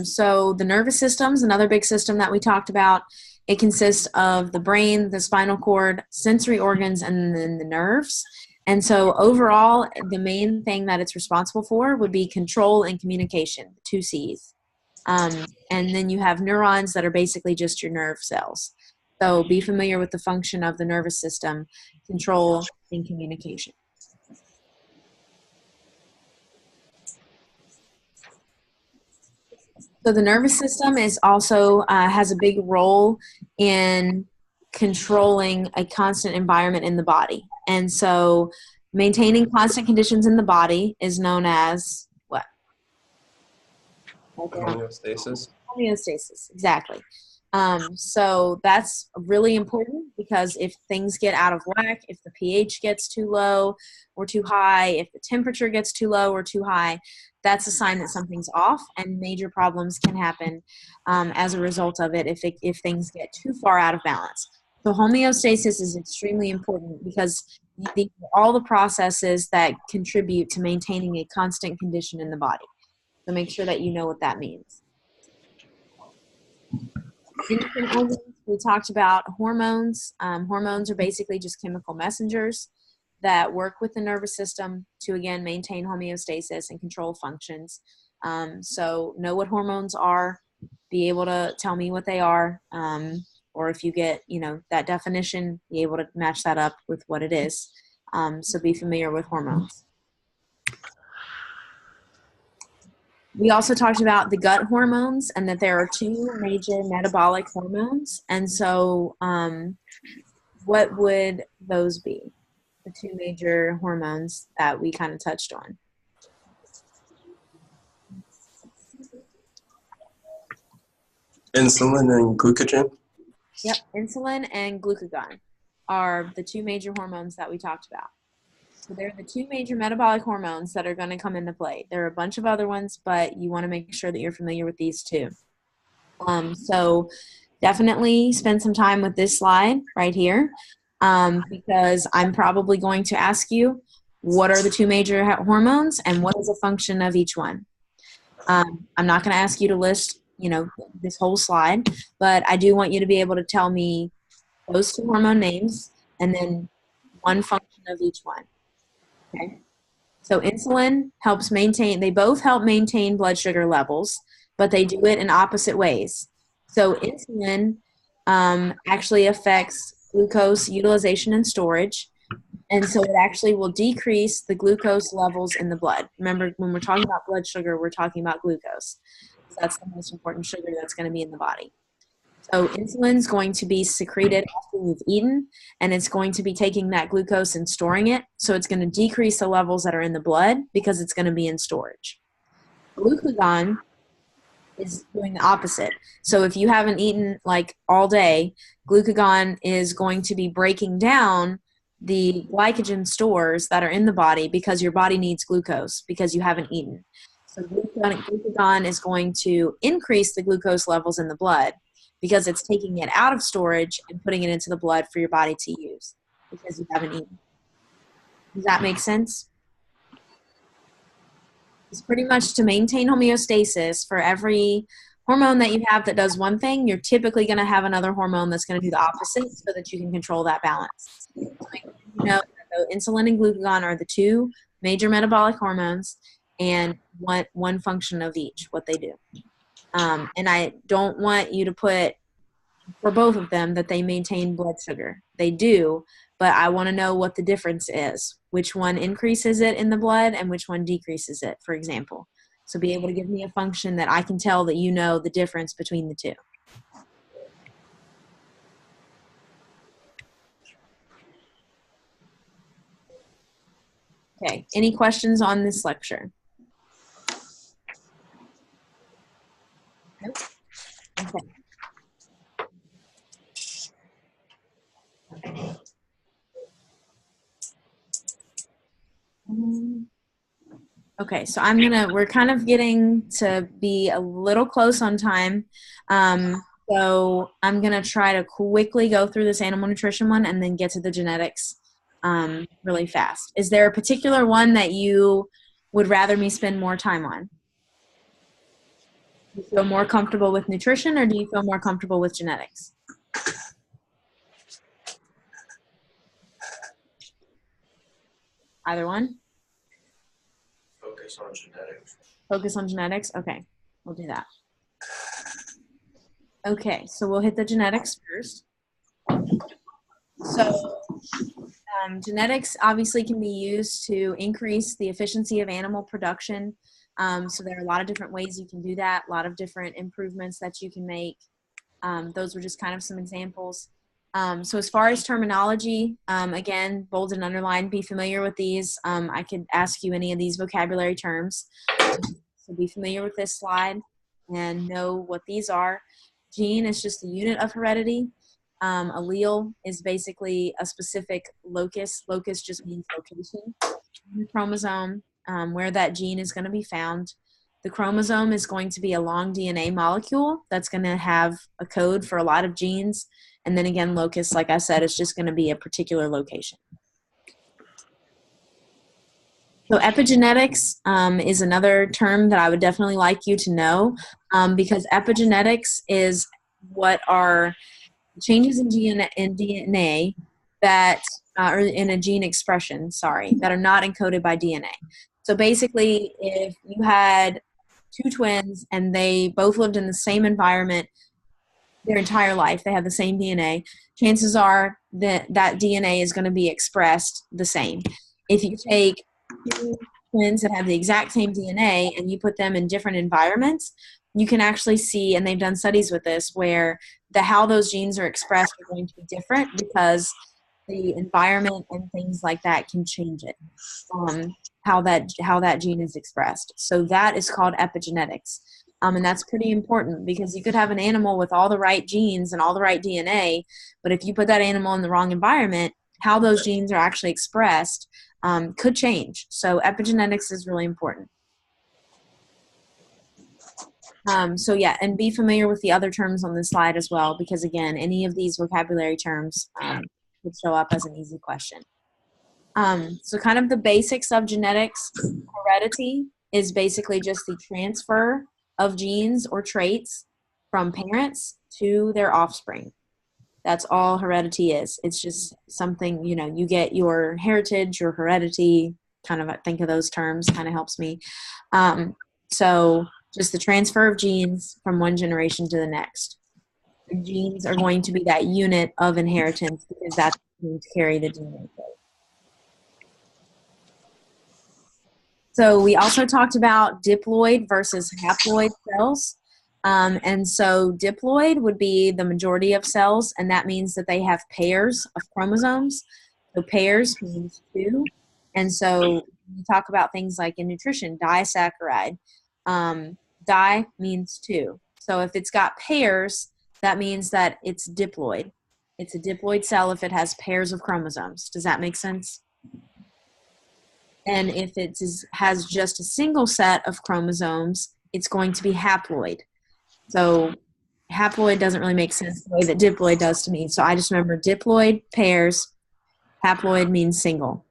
So the nervous system is another big system that we talked about. It consists of the brain, the spinal cord, sensory organs, and then the nerves. And so overall, the main thing that it's responsible for would be control and communication, 2 C's. And then you have neurons that are basically just your nerve cells. So be familiar with the function of the nervous system, control, and communication. So the nervous system is also has a big role in controlling a constant environment in the body. And so maintaining constant conditions in the body is known as what? Homeostasis. Homeostasis, exactly. So that's really important because if things get out of whack, if the pH gets too low or too high, if the temperature gets too low or too high, that's a sign that something's off and major problems can happen as a result of it if things get too far out of balance. So homeostasis is extremely important because all the processes that contribute to maintaining a constant condition in the body. So make sure that you know what that means. Endocrine organs, we talked about hormones. Hormones are basically just chemical messengers that work with the nervous system to, again, maintain homeostasis and control functions. So know what hormones are, be able to tell me what they are, or if you get, that definition, be able to match that up with what it is. So be familiar with hormones. We also talked about the gut hormones and that there are 2 major metabolic hormones. And so what would those be? The 2 major hormones that we kind of touched on. Insulin and glucagon. Yep, insulin and glucagon are the 2 major hormones that we talked about. So they're the 2 major metabolic hormones that are going to come into play. There are a bunch of other ones, but you want to make sure that you're familiar with these 2. So definitely spend some time with this slide right here because I'm probably going to ask you what are the 2 major hormones and what is a function of each one. I'm not going to ask you to list you know, this whole slide, but I do want you to be able to tell me those two hormone names and then one function of each one. Okay. So insulin helps maintain, they both help maintain blood sugar levels, but they do it in opposite ways. So insulin actually affects glucose utilization and storage. And so it actually will decrease the glucose levels in the blood. Remember, when we're talking about blood sugar, we're talking about glucose. So that's the most important sugar that's going to be in the body. So insulin is going to be secreted after you've eaten, and it's going to be taking that glucose and storing it. So it's going to decrease the levels that are in the blood because it's going to be in storage. Glucagon is doing the opposite. So if you haven't eaten like all day, glucagon is going to be breaking down the glycogen stores that are in the body because your body needs glucose because you haven't eaten. So glucagon is going to increase the glucose levels in the blood because it's taking it out of storage and putting it into the blood for your body to use because you haven't eaten. Does that make sense? It's pretty much to maintain homeostasis. For every hormone that you have that does one thing, you're typically going to have another hormone that's going to do the opposite so that you can control that balance. So you know, insulin and glucagon are the two major metabolic hormones, and one function of each, what they do. And I don't want you to put for both of them that they maintain blood sugar. They do, but I want to know what the difference is. Which one increases it in the blood and which one decreases it, for example. So be able to give me a function that I can tell that you know the difference between the two. Okay, any questions on this lecture? Nope. Okay. Okay, so we're kind of getting to be a little close on time. So I'm gonna try to quickly go through this animal nutrition one and then get to the genetics really fast. Is there a particular one that you would rather me spend more time on? Do you feel more comfortable with nutrition or do you feel more comfortable with genetics? Either one? Focus on genetics. Focus on genetics? Okay, we'll do that. Okay, so we'll hit the genetics first. So genetics obviously can be used to increase the efficiency of animal production. So there are a lot of different ways you can do that, a lot of different improvements that you can make. Those were just kind of some examples. So as far as terminology, again, bold and underlined, be familiar with these. I could ask you any of these vocabulary terms. So be familiar with this slide and know what these are. Gene is just a unit of heredity. Allele is basically a specific locus. Locus just means location in the chromosome, where that gene is going to be found. The chromosome is going to be a long DNA molecule that's going to have a code for a lot of genes. And then again, locus, like I said, is just going to be a particular location. So epigenetics is another term that I would definitely like you to know because epigenetics is what are changes in DNA that, or in a gene expression, sorry, that are not encoded by DNA. So basically, if you had two twins and they both lived in the same environment their entire life, they have the same DNA, chances are that that DNA is going to be expressed the same. If you take two twins that have the exact same DNA and you put them in different environments, you can actually see, and they've done studies with this, where how those genes are expressed are going to be different because the environment and things like that can change it, how that gene is expressed. So that is called epigenetics. And that's pretty important because you could have an animal with all the right genes and all the right DNA, but if you put that animal in the wrong environment, how those genes are actually expressed could change. So epigenetics is really important. So yeah, and be familiar with the other terms on this slide as well, because again, any of these vocabulary terms would show up as an easy question. So kind of the basics of genetics. Heredity is basically just the transfer of genes or traits from parents to their offspring. That's all heredity is. It's just something, you get your heritage, your heredity, kind of think of those terms, kind of helps me. So just the transfer of genes from one generation to the next. The genes are going to be that unit of inheritance because that's going to carry the DNA code. So we also talked about diploid versus haploid cells. And so diploid would be the majority of cells, and that means that they have pairs of chromosomes. So pairs means two. And so we talk about things like in nutrition, disaccharide. Di means two. So if it's got pairs, that means that it's diploid. It's a diploid cell if it has pairs of chromosomes. Does that make sense? And if it has just a single set of chromosomes, it's going to be haploid. So haploid doesn't really make sense the way that diploid does to me. So I just remember diploid, pairs, haploid means single.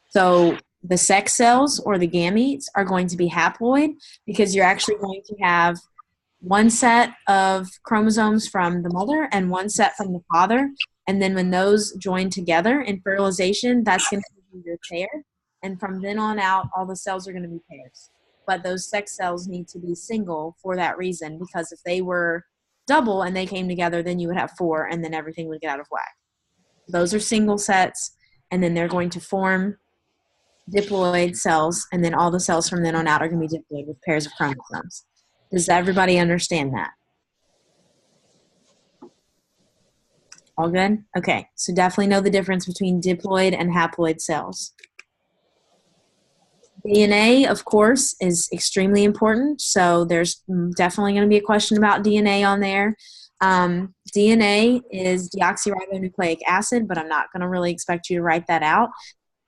So the sex cells or the gametes are going to be haploid because you're actually going to have one set of chromosomes from the mother and one set from the father. And then when those join together in fertilization, that's going to be your pair. And from then on out, all the cells are going to be pairs. But those sex cells need to be single for that reason, because if they were double and they came together, then you would have four, and then everything would get out of whack. Those are single sets, and then they're going to form diploid cells, and then all the cells from then on out are going to be diploid with pairs of chromosomes. Does everybody understand that? All good? Okay, so definitely know the difference between diploid and haploid cells. DNA, of course, is extremely important, so there's definitely going to be a question about DNA on there. DNA is deoxyribonucleic acid, but I'm not going to really expect you to write that out.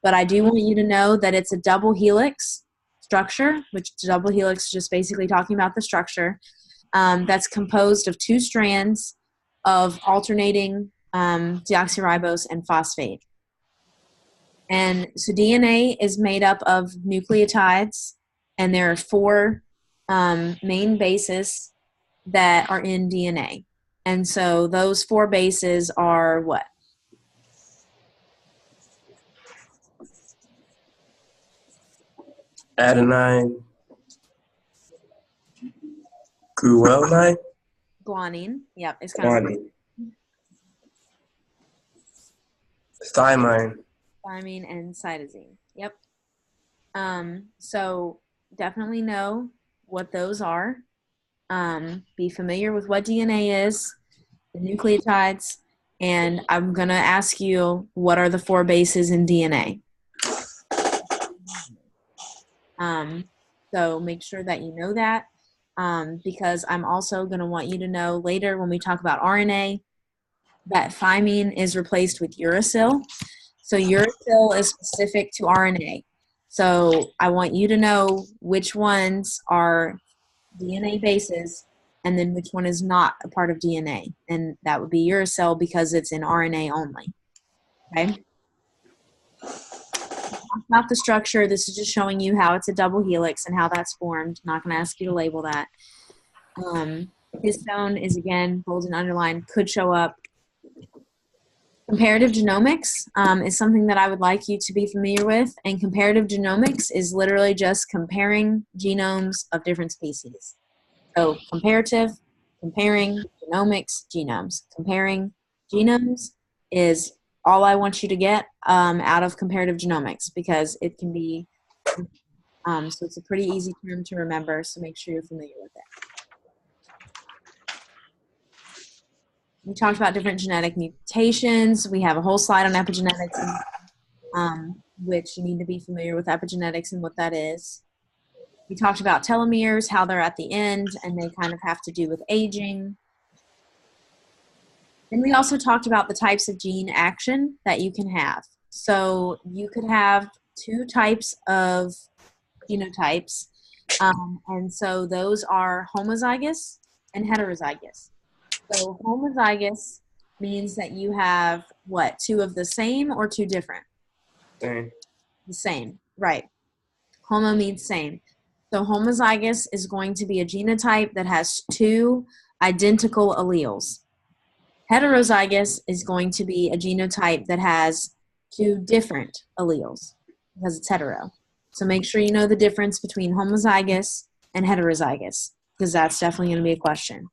But I do want you to know that it's a double helix structure, which double helix is just basically talking about the structure, that's composed of two strands of alternating deoxyribose and phosphate. And so DNA is made up of nucleotides, and there are four main bases that are in DNA. And so those four bases are what? Adenine, guanine, Guanine. Yep, it's kind of thymine. thymine and cytosine. Yep. So definitely know what those are. Be familiar with what DNA is, the nucleotides, and I'm going to ask you what are the four bases in DNA. So make sure that you know that, because I'm also going to want you to know later when we talk about RNA that thymine is replaced with uracil. So uracil is specific to RNA. So I want you to know which ones are DNA bases and then which one is not a part of DNA. And that would be uracil because it's in RNA only. Okay? About the structure, this is just showing you how it's a double helix and how that's formed. I'm not going to ask you to label that. Histone is, again, bold and underlined, could show up. Comparative genomics is something that I would like you to be familiar with, and comparative genomics is literally just comparing genomes of different species. So comparative, comparing, genomics, genomes. Comparing genomes is all I want you to get out of comparative genomics, because it can be, so it's a pretty easy term to remember, so make sure you're familiar with it. We talked about different genetic mutations. We have a whole slide on epigenetics, which you need to be familiar with epigenetics and what that is. We talked about telomeres, how they're at the end, and they kind of have to do with aging. And we also talked about the types of gene action that you can have. So you could have two types of genotypes, and so those are homozygous and heterozygous. So homozygous means that you have, what, two of the same or two different? Same. The same, right. Homo means same. So homozygous is going to be a genotype that has two identical alleles. Heterozygous is going to be a genotype that has two different alleles because it's hetero. So make sure you know the difference between homozygous and heterozygous because that's definitely going to be a question.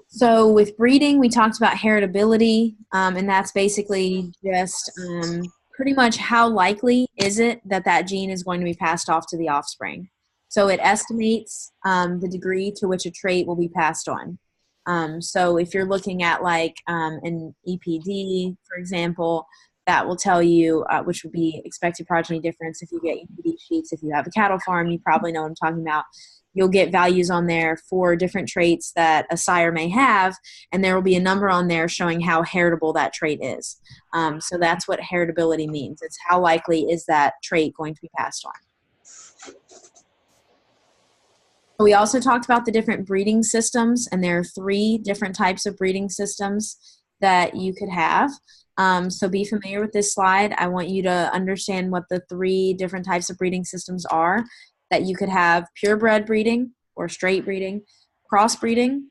So with breeding, we talked about heritability, and that's basically just pretty much how likely is it that that gene is going to be passed off to the offspring. So it estimates the degree to which a trait will be passed on. So if you're looking at like an EPD, for example, that will tell you, which would be expected progeny difference. If you get EPD sheets, if you have a cattle farm, you probably know what I'm talking about. You'll get values on there for different traits that a sire may have, and there will be a number on there showing how heritable that trait is. So that's what heritability means. It's how likely is that trait going to be passed on. We also talked about the different breeding systems, and there are 3 different types of breeding systems that you could have. So be familiar with this slide. I want you to understand what the 3 different types of breeding systems are. That you could have purebred breeding or straight breeding, crossbreeding,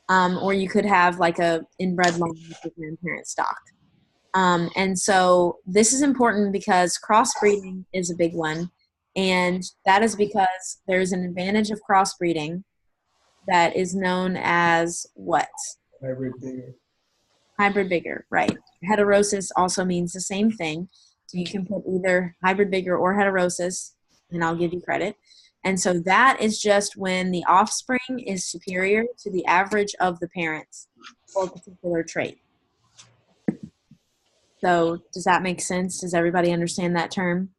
or you could have like a inbred line with your grandparent stock. And so this is important because crossbreeding is a big one. And that is because there's an advantage of crossbreeding that is known as what? Hybrid bigger. Hybrid bigger, right. Heterosis also means the same thing. So you can put either hybrid bigger or heterosis, and I'll give you credit. And so that is just when the offspring is superior to the average of the parents for a particular trait. So does that make sense? Does everybody understand that term?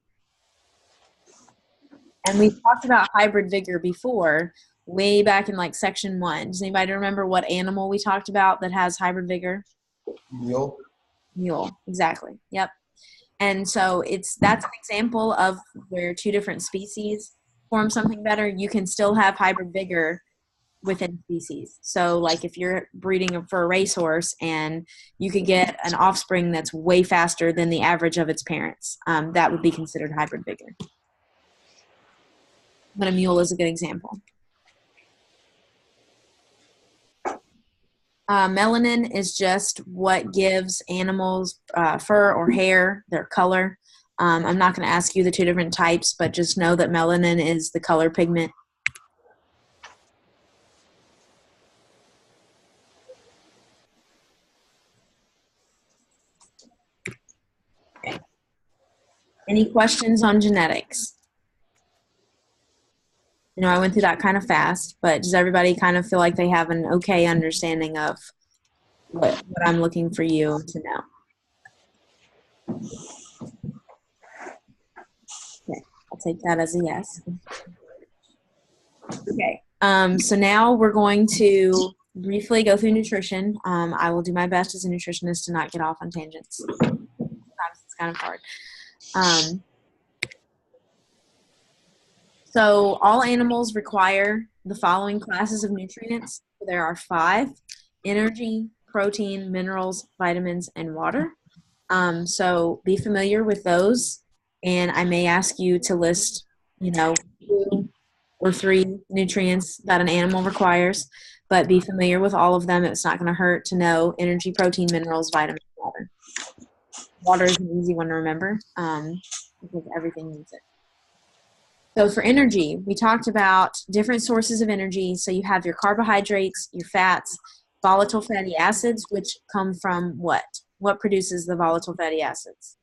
And we talked about hybrid vigor before, way back in like section 1. Does anybody remember what animal we talked about that has hybrid vigor? Mule. Mule, exactly. Yep. And so that's an example of where 2 different species form something better. You can still have hybrid vigor within species. So like if you're breeding for a racehorse and you could get an offspring that's way faster than the average of its parents, that would be considered hybrid vigor. But a mule is a good example. Melanin is just what gives animals fur or hair their color. I'm not going to ask you the 2 different types, but just know that melanin is the color pigment. Okay. Any questions on genetics? You know, I went through that kind of fast, but does everybody kind of feel like they have an okay understanding of what I'm looking for you to know? Okay, I'll take that as a yes. Okay, so now we're going to briefly go through nutrition. I will do my best as a nutritionist to not get off on tangents. Sometimes it's kind of hard. So all animals require the following classes of nutrients. There are 5: energy, protein, minerals, vitamins, and water. So be familiar with those, and I may ask you to list, 2 or 3 nutrients that an animal requires, but be familiar with all of them. It's not going to hurt to know energy, protein, minerals, vitamins, water. Water is an easy one to remember because everything needs it. So for energy, we talked about different sources of energy. So you have your carbohydrates, your fats, volatile fatty acids, which come from what? What produces the volatile fatty acids?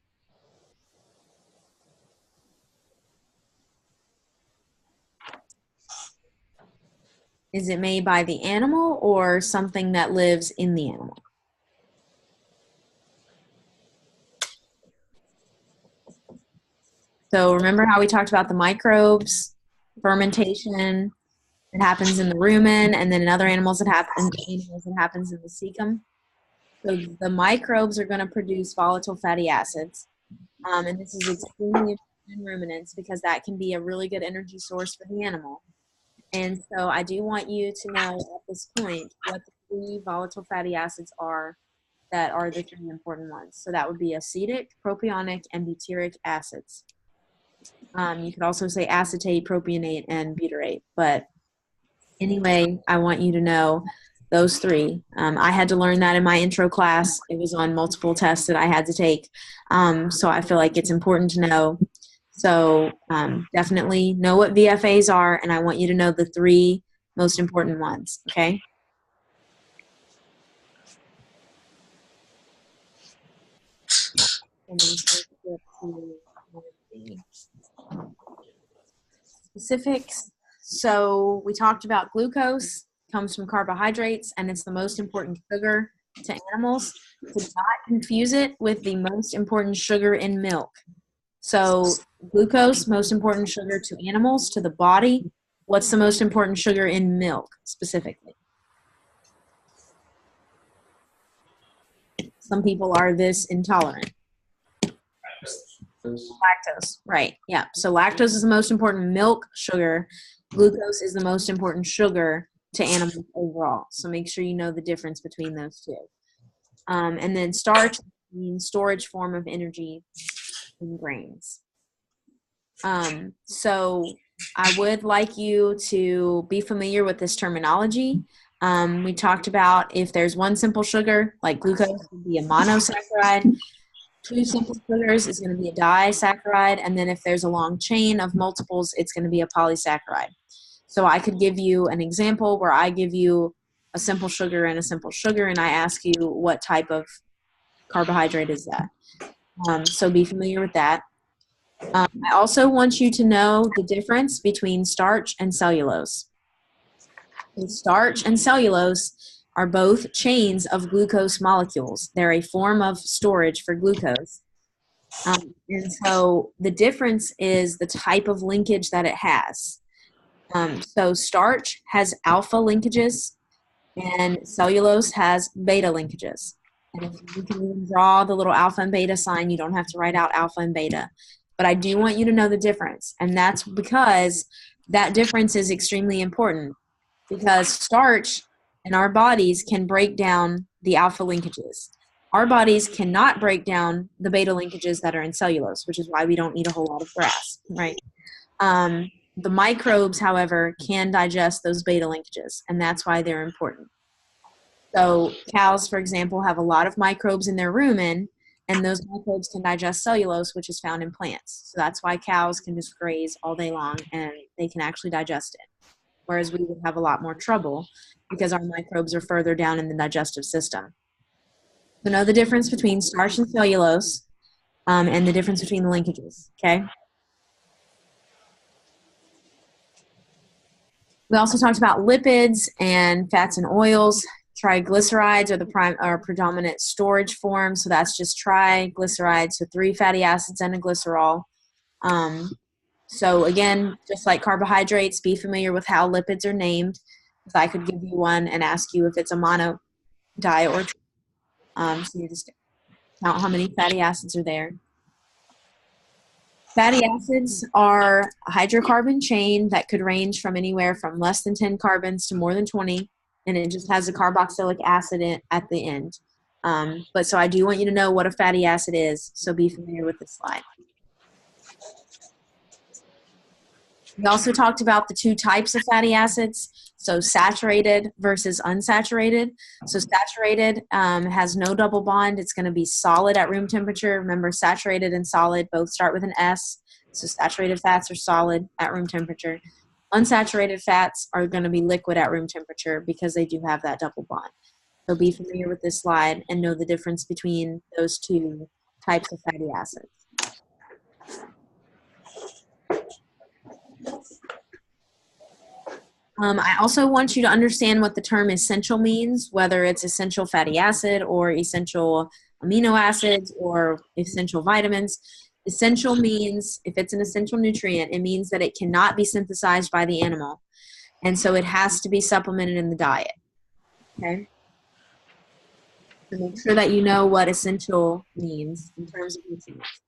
Is it made by the animal or something that lives in the animal? So remember how we talked about the microbes, fermentation, it happens in the rumen, and then in other animals it happens in the cecum. So the microbes are going to produce volatile fatty acids, and this is extremely important in ruminants because that can be a really good energy source for the animal. And so I do want you to know at this point what the three volatile fatty acids are that are the three important ones. So that would be acetic, propionic, and butyric acids. You could also say acetate, propionate, and butyrate. But anyway, I want you to know those three. I had to learn that in my intro class. It was on multiple tests that I had to take. So I feel like it's important to know. So definitely know what VFAs are, and I want you to know the three most important ones, okay? Specifics. So we talked about glucose comes from carbohydrates, and it's the most important sugar to animals. Do not confuse it with the most important sugar in milk. So glucose, most important sugar to animals, to the body. What's the most important sugar in milk specifically? Some people are this intolerant. Lactose, right. Yeah. So lactose is the most important milk sugar. Glucose is the most important sugar to animals overall. So make sure you know the difference between those two. And then starch means storage form of energy in grains. So I would like you to be familiar with this terminology. We talked about if there's one simple sugar, like glucose would be a monosaccharide. Two simple sugars is going to be a disaccharide, and then if there's a long chain of multiples, it's going to be a polysaccharide. So I could give you an example where I give you a simple sugar and a simple sugar, and I ask you what type of carbohydrate is that. So be familiar with that. I also want you to know the difference between starch and cellulose. And starch and cellulose are both chains of glucose molecules. They're a form of storage for glucose. And so the difference is the type of linkage that it has. So starch has alpha linkages and cellulose has beta linkages. And if you can draw the little alpha and beta sign, you don't have to write out alpha and beta. But I do want you to know the difference. And that's because that difference is extremely important, because starch in our bodies can break down the alpha linkages. Our bodies cannot break down the beta linkages that are in cellulose, which is why we don't eat a whole lot of grass, right? The microbes, however, can digest those beta linkages, and that's why they're important. So cows, for example, have a lot of microbes in their rumen, and those microbes can digest cellulose, which is found in plants. So that's why cows can just graze all day long, and they can actually digest it. Whereas we would have a lot more trouble because our microbes are further down in the digestive system. So know the difference between starch and cellulose, and the difference between the linkages, okay? We also talked about lipids and fats and oils. Triglycerides are predominant storage form, so that's just triglycerides, so 3 fatty acids and a glycerol. So again, just like carbohydrates, be familiar with how lipids are named. If I could give you one and ask you if it's a mono, di, or so you just count how many fatty acids are there. Fatty acids are a hydrocarbon chain that could range from anywhere from less than 10 carbons to more than 20, and it just has a carboxylic acid at the end. But so I do want you to know what a fatty acid is, so be familiar with this slide. We also talked about the 2 types of fatty acids, so saturated versus unsaturated. So saturated has no double bond. It's going to be solid at room temperature. Remember, saturated and solid both start with an S, so saturated fats are solid at room temperature. Unsaturated fats are going to be liquid at room temperature because they do have that double bond. So be familiar with this slide and know the difference between those 2 types of fatty acids. I also want you to understand what the term essential means, whether it's essential fatty acid or essential amino acids or essential vitamins. Essential means, if it's an essential nutrient, it means that it cannot be synthesized by the animal. And so it has to be supplemented in the diet. Okay? So make sure that you know what essential means in terms of nutrients.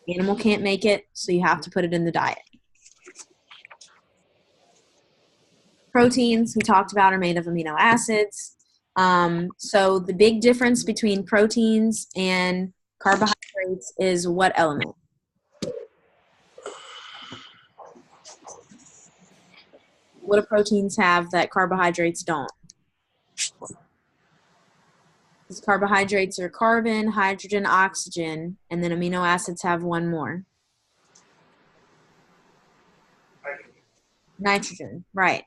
The animal can't make it, so you have to put it in the diet. Proteins, we talked about, are made of amino acids. So the big difference between proteins and carbohydrates is what element? What do proteins have that carbohydrates don't? Because carbohydrates are carbon, hydrogen, oxygen, and then amino acids have one more. Nitrogen, right.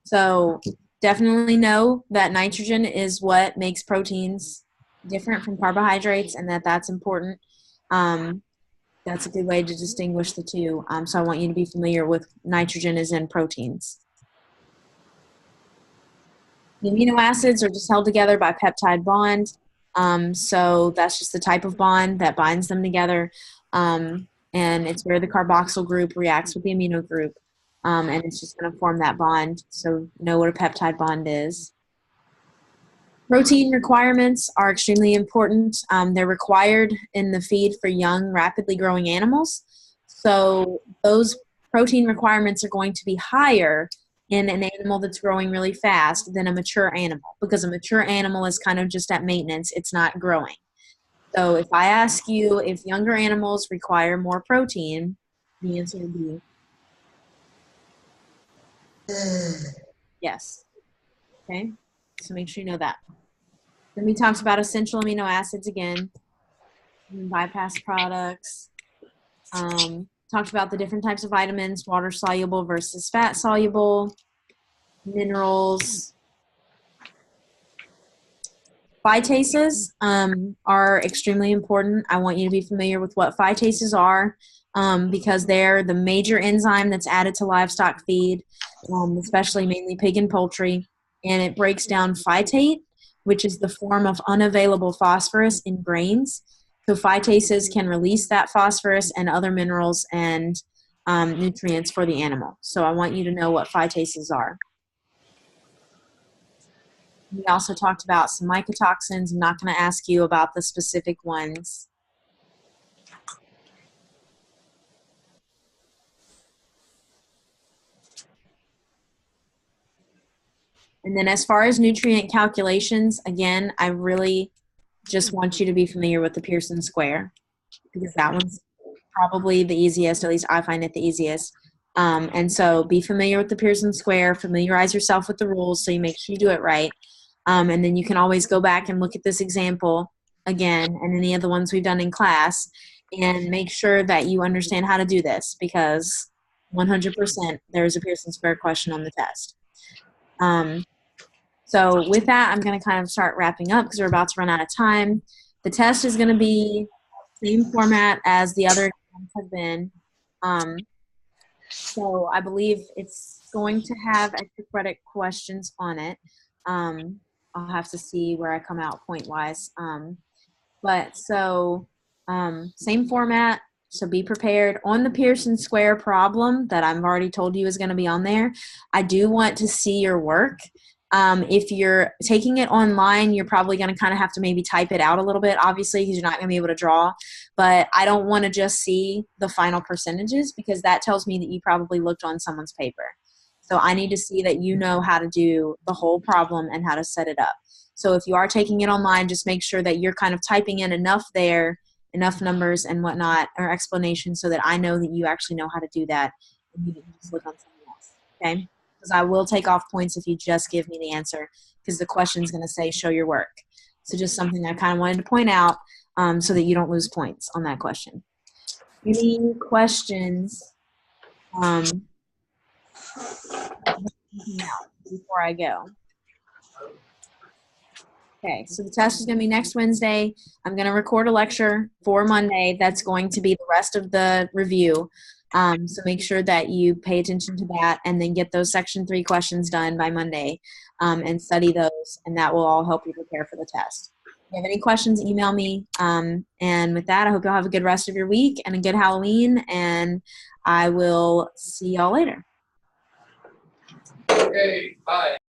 So definitely know that nitrogen is what makes proteins different from carbohydrates, and that's important. That's a good way to distinguish the two. So I want you to be familiar with nitrogen is in proteins. The amino acids are just held together by peptide bond. So that's just the type of bond that binds them together. And it's where the carboxyl group reacts with the amino group. And it's just going to form that bond. So know what a peptide bond is. Protein requirements are extremely important. They're required in the feed for young, rapidly growing animals. So those protein requirements are going to be higher in an animal that's growing really fast than a mature animal, because a mature animal is kind of just at maintenance. It's not growing. So if I ask you if younger animals require more protein, the answer would be yes. Okay, so make sure you know that. Then we talked about essential amino acids again, and bypass products. Talked about the different types of vitamins, water soluble versus fat soluble, minerals. Phytases are extremely important. I want you to be familiar with what phytases are because they're the major enzyme that's added to livestock feed, especially mainly pig and poultry, and it breaks down phytate, which is the form of unavailable phosphorus in grains. So phytases can release that phosphorus and other minerals and nutrients for the animal. So I want you to know what phytases are. We also talked about some mycotoxins. I'm not going to ask you about the specific ones. And then as far as nutrient calculations, again, I really just want you to be familiar with the Pearson square, because that one's probably the easiest, at least I find it the easiest. And so be familiar with the Pearson square, familiarize yourself with the rules so you make sure you do it right. And then you can always go back and look at this example again and any of the ones we've done in class and make sure that you understand how to do this, because 100% there's a Pearson square question on the test. So with that, I'm going to kind of start wrapping up because we're about to run out of time. The test is going to be same format as the other exams have been. So I believe it's going to have extra credit questions on it. I'll have to see where I come out point-wise. But so same format, so be prepared. On the Pearson square problem that I've already told you is going to be on there, I do want to see your work. If you're taking it online, you're probably going to kind of have to maybe type it out a little bit, obviously, because you're not going to be able to draw. But I don't want to just see the final percentages, because that tells me that you probably looked on someone's paper. So I need to see that you know how to do the whole problem and how to set it up. So if you are taking it online, just make sure that you're kind of typing in enough there, enough numbers and whatnot, or explanations, so that I know that you actually know how to do that and you didn't just look on someone else, okay? Because I will take off points if you just give me the answer, because the question is going to say show your work. So just something I kind of wanted to point out so that you don't lose points on that question. Any questions before I go? Okay, so the test is going to be next Wednesday. I'm going to record a lecture for Monday. That's going to be the rest of the review. So make sure that you pay attention to that and then get those Section 3 questions done by Monday and study those, and that will all help you prepare for the test. If you have any questions, email me. And with that, I hope you'll have a good rest of your week and a good Halloween, and I will see y'all later. Okay, bye.